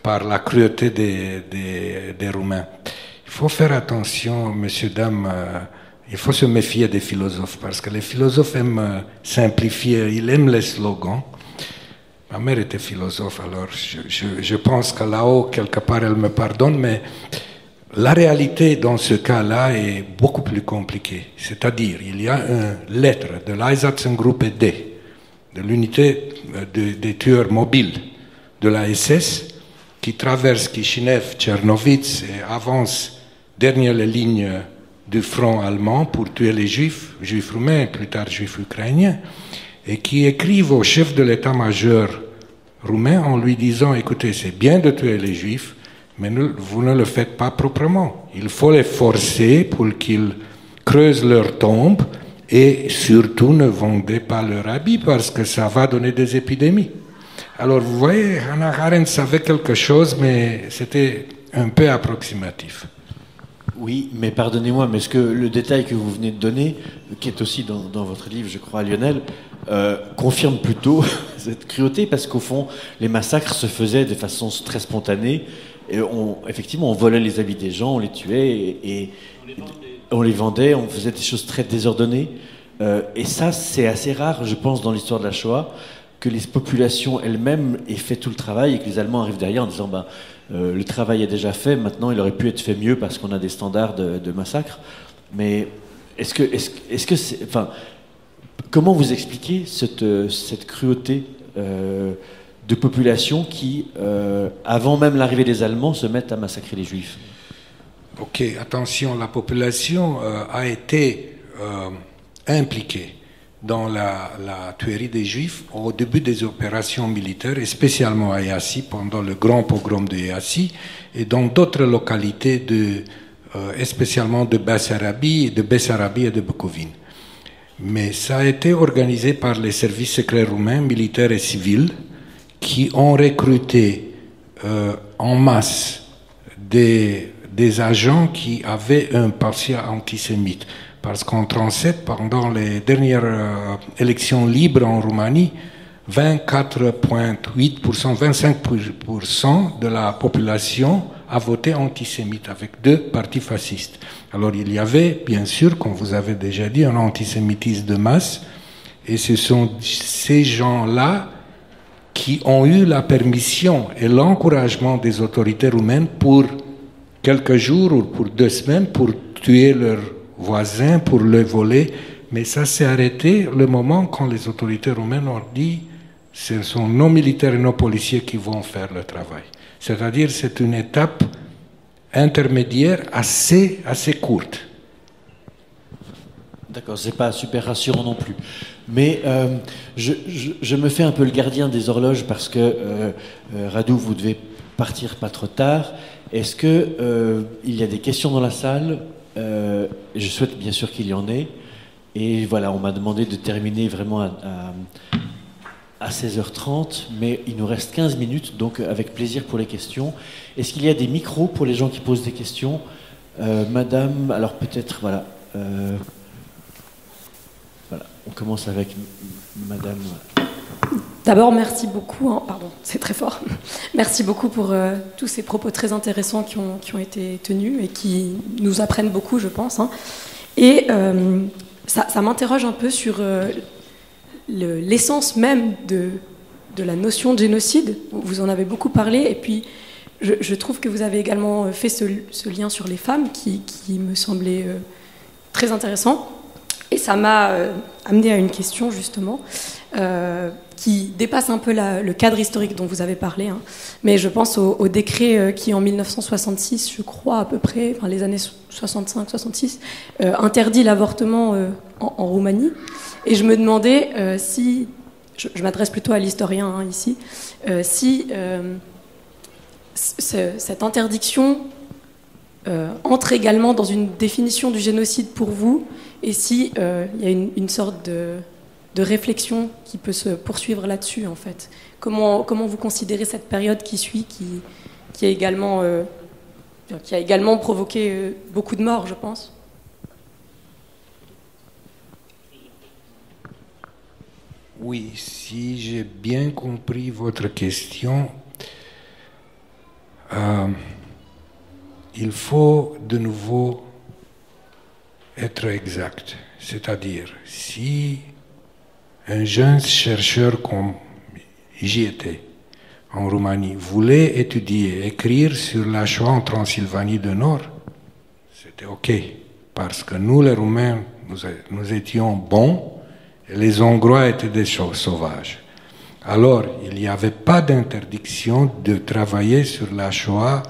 la cruauté des Roumains. Il faut faire attention, messieurs, dames, il faut se méfier des philosophes, parce que les philosophes aiment simplifier, ils aiment les slogans. Ma mère était philosophe, alors je pense que là-haut, quelque part, elle me pardonne, mais la réalité dans ce cas-là est beaucoup plus compliquée. C'est-à-dire, il y a une lettre de l'Einsatzgruppe D, de l'unité des tueurs mobiles de la SS, qui traverse Kishinev, Tchernowitz et avance derrière les lignes du front allemand pour tuer les juifs roumains et plus tard juifs ukrainiens, et qui écrivent au chef de l'état-major roumain en lui disant « Écoutez, c'est bien de tuer les juifs, mais vous ne le faites pas proprement. Il faut les forcer pour qu'ils creusent leur tombe et surtout ne vendez pas leur habit parce que ça va donner des épidémies. » Alors vous voyez, Hannah Arendt savait quelque chose, mais c'était un peu approximatif. Oui, mais pardonnez-moi, mais est-ce que le détail que vous venez de donner, qui est aussi dans votre livre, je crois, Lionel, confirme plutôt cette cruauté, parce qu'au fond, les massacres se faisaient de façon très spontanée. Et effectivement, on volait les habits des gens, on les tuait, et on les vendait, on faisait des choses très désordonnées. Et ça, c'est assez rare, je pense, dans l'histoire de la Shoah, que les populations elles-mêmes aient fait tout le travail et que les Allemands arrivent derrière en disant le travail est déjà fait, maintenant il aurait pu être fait mieux parce qu'on a des standards de massacre. Mais est-ce que c'est, enfin, comment vous expliquez cette cruauté de population qui, avant même l'arrivée des Allemands, se mettent à massacrer les Juifs? Ok, attention, la population a été impliquée dans la tuerie des Juifs au début des opérations militaires, et spécialement à Iassi, pendant le grand pogrom de Iassi, et dans d'autres localités, spécialement de Bessarabie et de Bukovine. Mais ça a été organisé par les services secrets roumains, militaires et civils, qui ont recruté en masse des agents qui avaient un parti antisémite. Parce qu'en 1937, pendant les dernières élections libres en Roumanie, 24,8%, 25% de la population a voté antisémite avec 2 partis fascistes. Alors il y avait, bien sûr, comme vous avez déjà dit, un antisémitisme de masse, et ce sont ces gens-là qui ont eu la permission et l'encouragement des autorités roumaines pour quelques jours ou pour 2 semaines pour tuer leurs voisins, pour les voler. Mais ça s'est arrêté le moment quand les autorités roumaines ont dit ce sont nos militaires et nos policiers qui vont faire le travail. C'est-à-dire c'est une étape intermédiaire assez courte. D'accord, c'est pas super rassurant non plus. Mais je me fais un peu le gardien des horloges parce que Radu, vous devez partir pas trop tard. Est-ce que il y a des questions dans la salle? Je souhaite bien sûr qu'il y en ait. Et voilà, on m'a demandé de terminer vraiment à 16h30, mais il nous reste 15 minutes, donc avec plaisir pour les questions. Est-ce qu'il y a des micros pour les gens qui posent des questions? Madame, alors peut-être, voilà. Voilà, on commence avec Madame. D'abord, merci beaucoup, pardon, c'est très fort. Merci beaucoup pour tous ces propos très intéressants qui ont été tenus et qui nous apprennent beaucoup, je pense. Et ça m'interroge un peu sur l'essence même de la notion de génocide. Vous en avez beaucoup parlé, et puis je trouve que vous avez également fait ce lien sur les femmes qui me semblait très intéressant. Et ça m'a amené à une question, justement, qui dépasse un peu le cadre historique dont vous avez parlé. Mais je pense au décret qui, en 1966, je crois à peu près, enfin les années 65-66, interdit l'avortement en Roumanie. Et je me demandais si, je m'adresse plutôt à l'historien ici, si cette interdiction entre également dans une définition du génocide pour vous, et si il y a une sorte de réflexion qui peut se poursuivre là-dessus, en fait. Comment vous considérez cette période qui suit, qui a également provoqué beaucoup de morts, je pense? Oui, si j'ai bien compris votre question, il faut de nouveau être exact. C'est-à-dire, si un jeune chercheur comme j'y étais, en Roumanie, voulait étudier, écrire sur la Shoah en Transylvanie du Nord, c'était OK. Parce que nous, les Roumains, nous étions bons et les Hongrois étaient des sauvages. Alors, il n'y avait pas d'interdiction de travailler sur la Shoah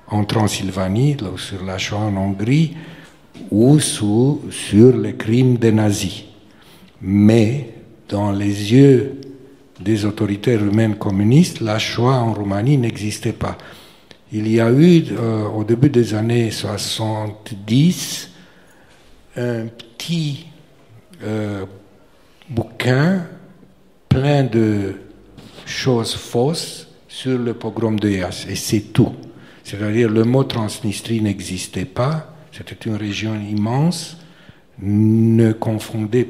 en Transylvanie, sur la Shoah en Hongrie ou sur les crimes des nazis. Mais, dans les yeux des autorités roumaines communistes, la Shoah en Roumanie n'existait pas. Il y a eu, au début des années 70, un petit bouquin plein de choses fausses sur le pogrom de Ias. Et c'est tout. C'est-à-dire le mot Transnistrie n'existait pas. C'était une région immense. Ne la confondez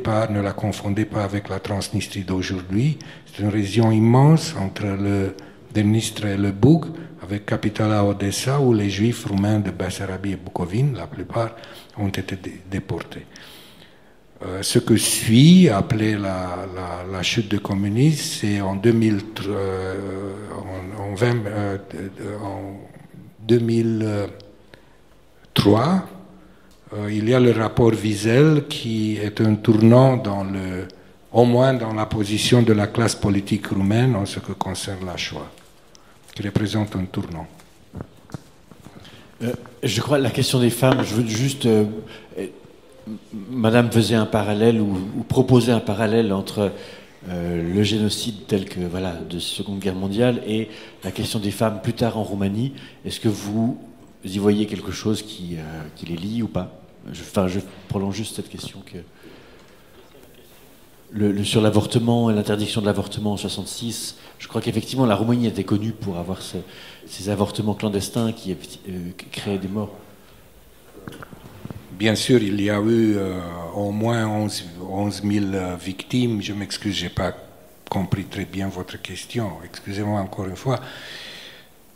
pas avec la Transnistrie d'aujourd'hui. C'est une région immense entre le Dniestre et le Bug, avec capitale à Odessa, où les Juifs roumains de Bessarabie et Bukovine, la plupart, ont été déportés. Ce que suit, appelé la chute du communisme, c'est en 2003. Il y a le rapport Wiesel qui est un tournant au moins dans la position de la classe politique roumaine en ce qui concerne la Shoah, qui représente un tournant. Je crois la question des femmes, je veux juste... Madame faisait un parallèle ou proposait un parallèle entre le génocide tel que de Seconde Guerre mondiale et la question des femmes plus tard en Roumanie. Est-ce que vous y voyez quelque chose qui les lie ou pas? Je prolonge juste cette question sur l'avortement et l'interdiction de l'avortement en 1966. Je crois qu'effectivement la Roumanie était connue pour avoir ces avortements clandestins qui créaient des morts. Bien sûr, il y a eu au moins 11 000 victimes. Je m'excuse, je n'ai pas compris très bien votre question. Excusez-moi encore une fois.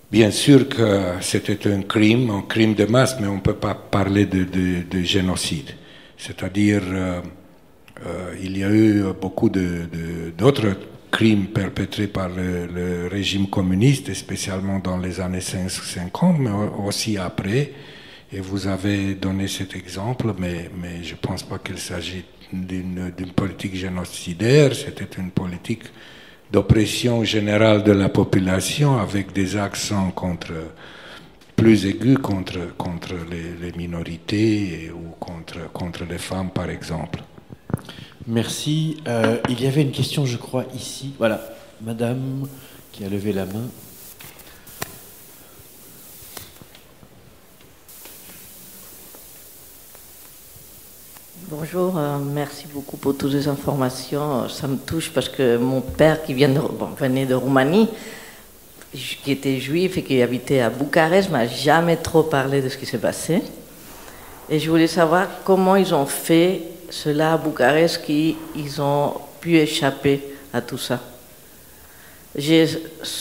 Bien sûr que c'était un crime de masse, mais on ne peut pas parler de génocide. C'est-à-dire, il y a eu beaucoup d'autres crimes perpétrés par le régime communiste, spécialement dans les années 50, mais aussi après. Et vous avez donné cet exemple, mais je ne pense pas qu'il s'agit d'une politique génocidaire. C'était une politique d'oppression générale de la population avec des accents plus aigus contre les minorités ou contre les femmes, par exemple. Merci. Il y avait une question, je crois, ici. Voilà, madame qui a levé la main. Bonjour, merci beaucoup pour toutes les informations. Ça me touche parce que mon père qui venait de Roumanie, qui était juif et qui habitait à Bucarest, m'a jamais trop parlé de ce qui s'est passé. Et je voulais savoir comment ils ont fait cela à Bucarest, qu'ils ont pu échapper à tout ça.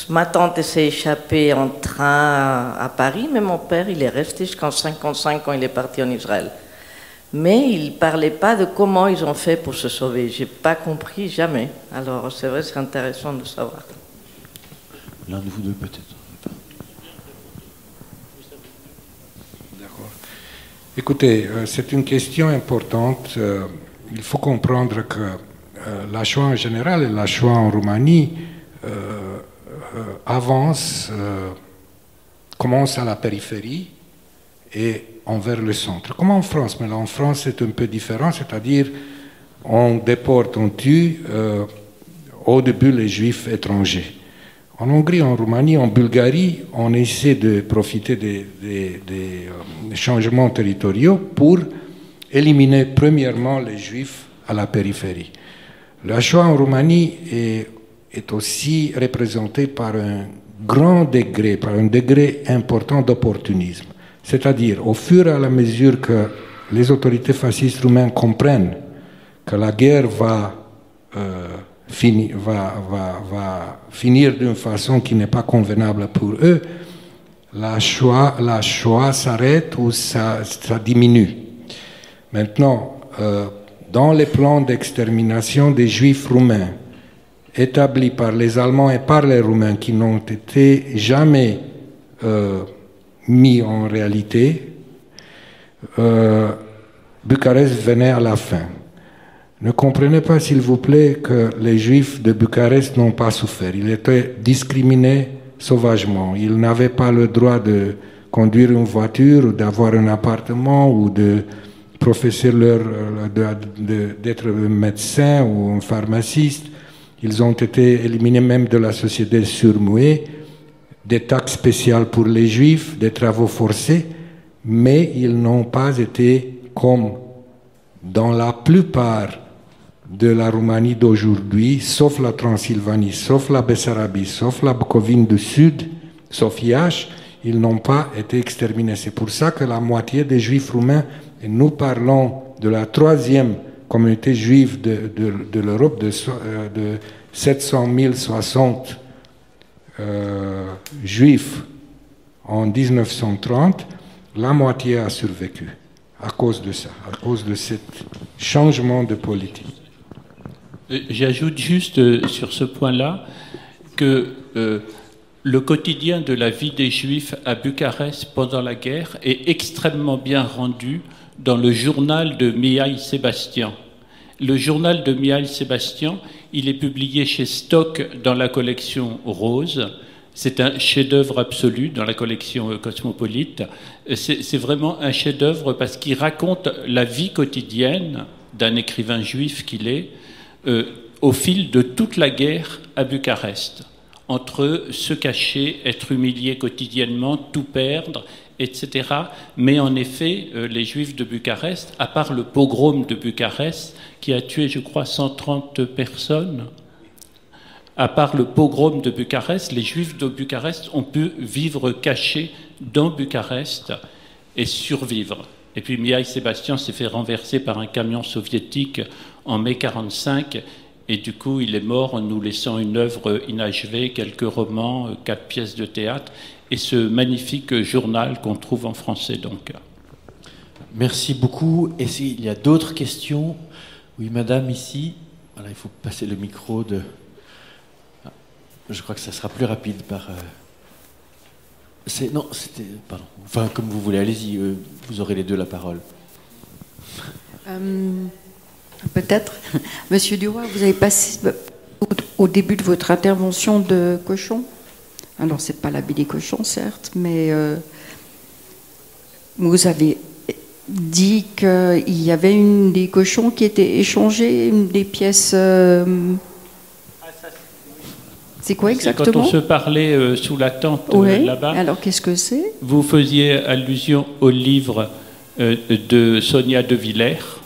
Ma tante s'est échappée en train à Paris, mais mon père, il est resté jusqu'en 1955 quand il est parti en Israël. Mais ils ne parlaient pas de comment ils ont fait pour se sauver. Je n'ai pas compris, jamais. Alors, c'est vrai, c'est intéressant de savoir. L'un de vous deux, peut-être. D'accord. Écoutez, c'est une question importante. Il faut comprendre que la Shoah en général et la Shoah en Roumanie commence à la périphérie et envers le centre. Comme en France, mais là en France c'est un peu différent, c'est-à-dire on déporte, on tue au début les juifs étrangers. En Hongrie, en Roumanie, en Bulgarie, on essaie de profiter des changements territoriaux pour éliminer premièrement les juifs à la périphérie. La Shoah en Roumanie est aussi représentée par un degré important d'opportunisme. C'est-à-dire, au fur et à la mesure que les autorités fascistes roumaines comprennent que la guerre va finir d'une façon qui n'est pas convenable pour eux, la Shoah s'arrête ou ça diminue. Maintenant, dans les plans d'extermination des Juifs roumains, établis par les Allemands et par les Roumains, qui n'ont été jamais mis en réalité, Bucarest venait à la fin. Ne comprenez pas, s'il vous plaît, que les Juifs de Bucarest n'ont pas souffert. Ils étaient discriminés sauvagement. Ils n'avaient pas le droit de conduire une voiture, ou d'avoir un appartement, ou de professer d'être médecin ou un pharmaciste. Ils ont été éliminés même de la société surmuée, des taxes spéciales pour les Juifs, des travaux forcés, mais ils n'ont pas été comme dans la plupart de la Roumanie d'aujourd'hui, sauf la Transylvanie, sauf la Bessarabie, sauf la Bucovine du Sud, sauf Iași, ils n'ont pas été exterminés. C'est pour ça que la moitié des Juifs roumains, et nous parlons de la troisième communauté juive de l'Europe, de 700 060 Juifs en 1930, la moitié a survécu à cause de ça, à cause de ce changement de politique. J'ajoute juste sur ce point-là que le quotidien de la vie des Juifs à Bucarest pendant la guerre est extrêmement bien rendu dans le journal de Mihail Sebastian. Le journal de Mihail Sebastian, il est publié chez Stock dans la collection Rose. C'est un chef-d'œuvre absolu dans la collection Cosmopolite. C'est vraiment un chef-d'œuvre parce qu'il raconte la vie quotidienne d'un écrivain juif qu'il est au fil de toute la guerre à Bucarest, entre se cacher, être humilié quotidiennement, tout perdre, etc. Mais en effet, les Juifs de Bucarest, à part le pogrom de Bucarest, qui a tué, je crois, 130 personnes, à part le pogrom de Bucarest, les Juifs de Bucarest ont pu vivre cachés dans Bucarest et survivre. Et puis Mihail Sebastian s'est fait renverser par un camion soviétique en mai 1945, et du coup il est mort en nous laissant une œuvre inachevée, quelques romans, 4 pièces de théâtre, et ce magnifique journal qu'on trouve en français donc. Merci beaucoup. Et s'il y a d'autres questions? Oui, madame, ici. Voilà, il faut passer le micro de... Je crois que ça sera plus rapide par... Non, c'était... Pardon. Enfin, comme vous voulez, allez-y, vous aurez les deux la parole. Peut-être. Monsieur Duroy, vous avez passé au début de votre intervention de cochon. Alors, c'est pas l'habit des cochons, certes, mais vous avez dit qu'il y avait une des cochons qui était échangée, une des pièces... C'est quoi exactement? C'est quand on se parlait sous la tente là-bas. Alors, qu'est-ce que c'est? Vous faisiez allusion au livre de Sonia De Villers,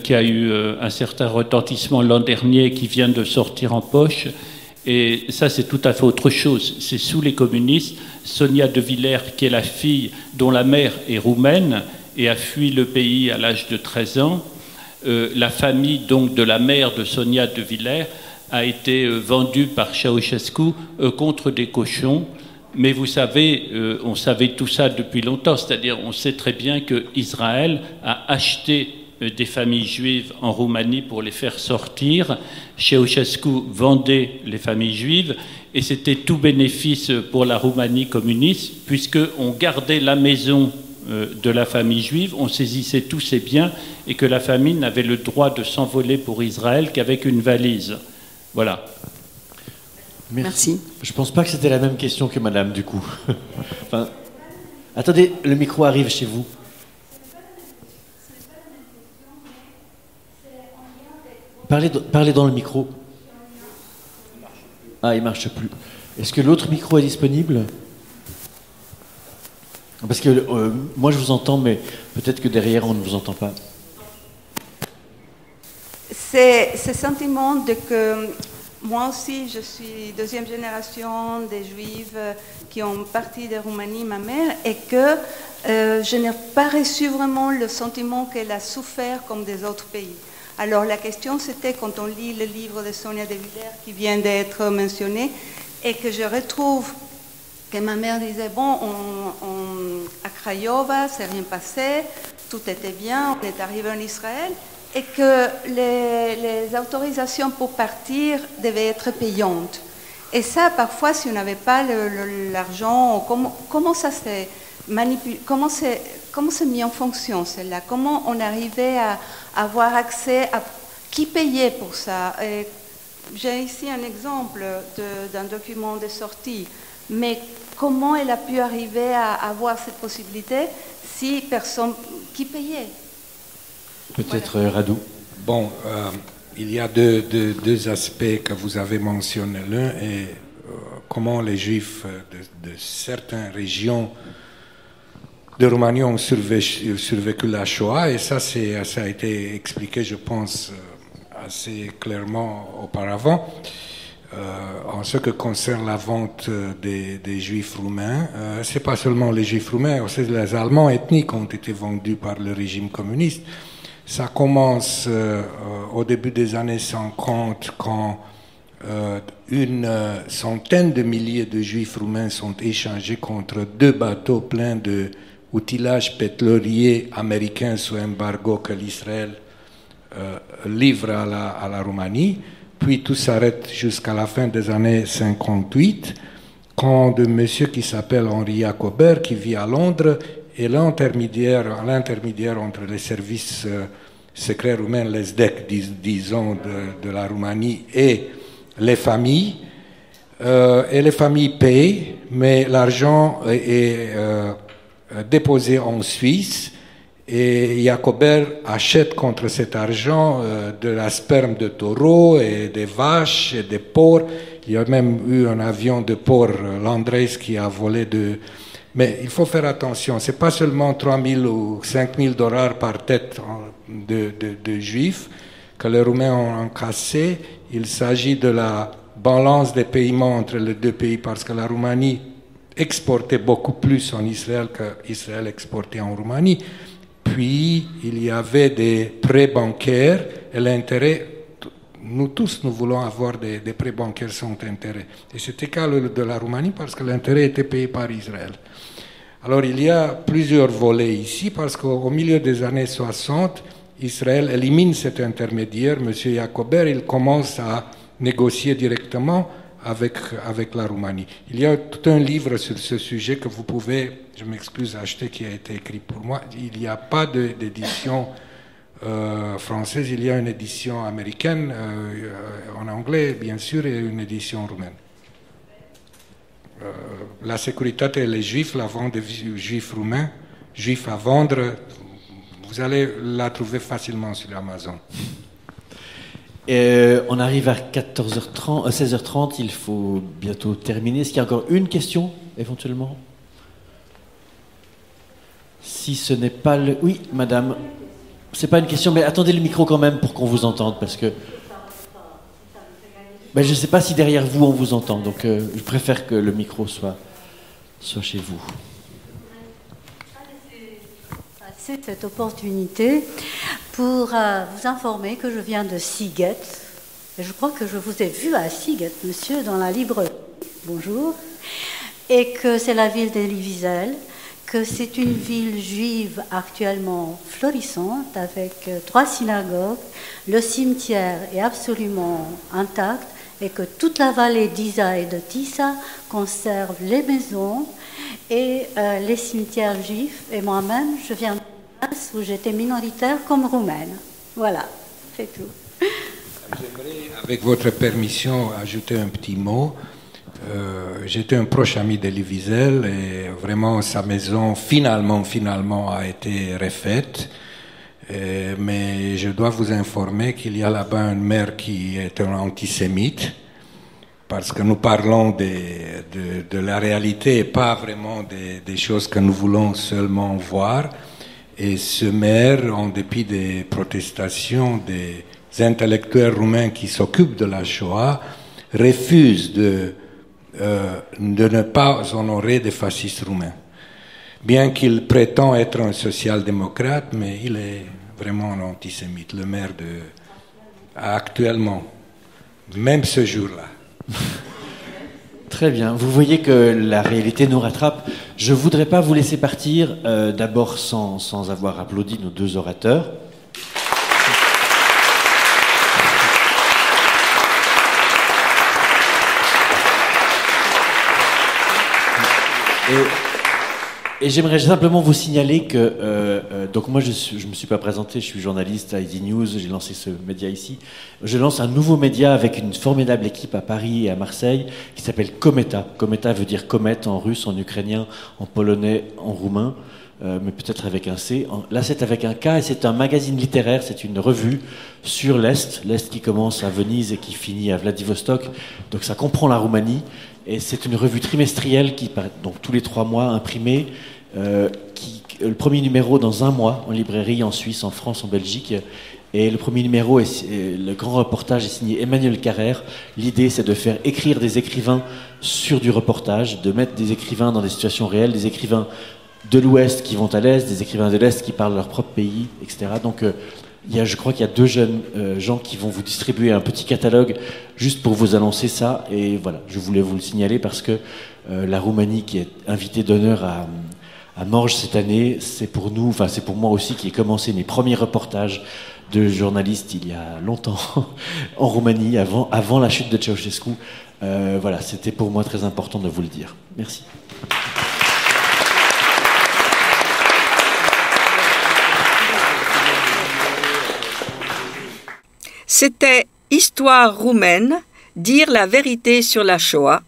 qui a eu un certain retentissement l'an dernier, qui vient de sortir en poche. Et ça, c'est tout à fait autre chose. C'est sous les communistes. Sonia De Villers, qui est la fille dont la mère est roumaine et a fui le pays à l'âge de 13 ans. La famille donc de la mère de Sonia De Villers a été vendue par Ceausescu contre des cochons. Mais vous savez, on savait tout ça depuis longtemps. C'est-à-dire, on sait très bien qu'Israël a acheté des familles juives en Roumanie pour les faire sortir. Ceausescu vendait les familles juives et c'était tout bénéfice pour la Roumanie communiste puisqu'on gardait la maison de la famille juive, on saisissait tous ses biens et que la famille n'avait le droit de s'envoler pour Israël qu'avec une valise. Voilà. Merci. Je ne pense pas que c'était la même question que madame, du coup. Enfin, attendez, le micro arrive chez vous. Parlez dans le micro. Ah, il ne marche plus. Est-ce que l'autre micro est disponible? Parce que moi je vous entends, mais peut-être que derrière on ne vous entend pas. C'est ce sentiment de que moi aussi je suis deuxième génération des Juifs qui ont parti de Roumanie, ma mère, et que je n'ai pas reçu vraiment le sentiment qu'elle a souffert comme des autres pays. Alors la question c'était quand on lit le livre de Sonia De Villers qui vient d'être mentionné et que je retrouve que ma mère disait bon, à Craiova, c'est rien passé, tout était bien, on est arrivé en Israël, et que les autorisations pour partir devaient être payantes. Et ça, parfois, si on n'avait pas l'argent, comment ça s'est manipulé, comment c'est mis en fonction celle-là? Comment on arrivait à avoir accès à qui payait pour ça? J'ai ici un exemple d'un document de sortie, mais comment elle a pu arriver à avoir cette possibilité si personne qui payait? Peut-être Radou. Bon, il y a deux aspects que vous avez mentionnés. L'un est comment les Juifs de certaines régions de Roumanie ont survécu la Shoah, et ça a été expliqué, je pense, assez clairement auparavant. En ce qui concerne la vente des Juifs roumains, c'est pas seulement les Juifs roumains, aussi les Allemands ethniques ont été vendus par le régime communiste. Ça commence au début des années 50 quand une centaine de milliers de Juifs roumains sont échangés contre 2 bateaux pleins d'outillage pétrolier américain sous embargo que l'Israël livre à la Roumanie. Puis tout s'arrête jusqu'à la fin des années 58 quand un monsieur qui s'appelle Henri Jacobert, qui vit à Londres, et l'intermédiaire entre les services secrets roumains, les SDEC, disons, de la Roumanie, et les familles. Et les familles payent, mais l'argent est déposé en Suisse, et Jacobert achète contre cet argent de la sperme de taureaux et des vaches et des porcs. Il y a même eu un avion de porc, l'Andrés, qui a volé Mais il faut faire attention, ce n'est pas seulement 3 000 ou 5 000 $ par tête de Juifs que les Roumains ont encaissé. Il s'agit de la balance des paiements entre les deux pays, parce que la Roumanie exportait beaucoup plus en Israël qu'Israël exportait en Roumanie. Puis, il y avait des prêts bancaires et l'intérêt. Nous tous, nous voulons avoir des prêts bancaires sans intérêt. Et c'était le cas de la Roumanie parce que l'intérêt était payé par Israël. Alors, il y a plusieurs volets ici parce qu'au milieu des années 60, Israël élimine cet intermédiaire, M. Jacobert, il commence à négocier directement avec la Roumanie. Il y a tout un livre sur ce sujet que vous pouvez, je m'excuse, acheter, qui a été écrit pour moi. Il n'y a pas d'édition française, il y a une édition américaine, en anglais bien sûr, et une édition roumaine. La sécurité et les Juifs, la vente des Juifs roumains, Juifs à vendre, vous allez la trouver facilement sur Amazon. On arrive à 16h30, il faut bientôt terminer. Est-ce qu'il y a encore une question, éventuellement? Si ce n'est pas le... Oui, madame. C'est pas une question, mais attendez le micro quand même pour qu'on vous entende, parce que... Ben, je ne sais pas si derrière vous on vous entend, donc je préfère que le micro soit chez vous. C'est cette opportunité pour vous informer que je viens de Sziget. Et je crois que je vous ai vu à Sziget, monsieur, dans la librairie. Bonjour. Et que c'est la ville d'Elie Wiesel, que c'est une ville juive actuellement florissante avec 3 synagogues. Le cimetière est absolument intact et que toute la vallée d'Isa et de Tissa conserve les maisons et les cimetières juifs. Et moi-même, je viens où j'étais minoritaire comme roumaine. Voilà, c'est tout. J'aimerais, avec votre permission, ajouter un petit mot. J'étais un proche ami d'Elie Wiesel et vraiment sa maison finalement a été refaite. Mais je dois vous informer qu'il y a là-bas une maire qui est un antisémite, parce que nous parlons de la réalité et pas vraiment des choses que nous voulons seulement voir. Et ce maire, en dépit des protestations des intellectuels roumains qui s'occupent de la Shoah, refuse de ne pas honorer des fascistes roumains. Bien qu'il prétend être un social-démocrate, mais il est vraiment un antisémite, le maire actuellement, même ce jour-là. Très bien. Vous voyez que la réalité nous rattrape. Je ne voudrais pas vous laisser partir, d'abord sans avoir applaudi nos deux orateurs. Et j'aimerais simplement vous signaler que, donc moi je ne me suis pas présenté, je suis journaliste à Easy News, j'ai lancé ce média ici. Je lance un nouveau média avec une formidable équipe à Paris et à Marseille qui s'appelle Cometa. Cometa veut dire comète en russe, en ukrainien, en polonais, en roumain, mais peut-être avec un C. Là c'est avec un K et c'est un magazine littéraire, c'est une revue sur l'Est qui commence à Venise et qui finit à Vladivostok, donc ça comprend la Roumanie. Et c'est une revue trimestrielle qui, donc tous les 3 mois, imprimée, le premier numéro dans un mois en librairie en Suisse, en France, en Belgique. Et le premier numéro, le grand reportage est signé Emmanuel Carrère. L'idée, c'est de faire écrire des écrivains sur du reportage, de mettre des écrivains dans des situations réelles, des écrivains de l'Ouest qui vont à l'Est, des écrivains de l'Est qui parlent de leur propre pays, etc. Donc, je crois qu'il y a 2 jeunes gens qui vont vous distribuer un petit catalogue juste pour vous annoncer ça. Et voilà, je voulais vous le signaler parce que la Roumanie, qui est invitée d'honneur à Morges cette année, c'est pour nous, enfin c'est pour moi aussi qui ai commencé mes premiers reportages de journaliste il y a longtemps en Roumanie, avant la chute de Ceausescu. Voilà, c'était pour moi très important de vous le dire. Merci. C'était Histoire roumaine, dire la vérité sur la Shoah,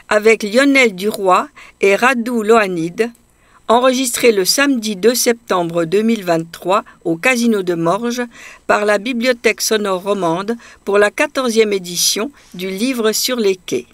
avec Lionel Duroy et Radu Ioannid, enregistré le samedi 2 septembre 2023 au Casino de Morges par la Bibliothèque sonore romande pour la 14e édition du Livre sur les quais.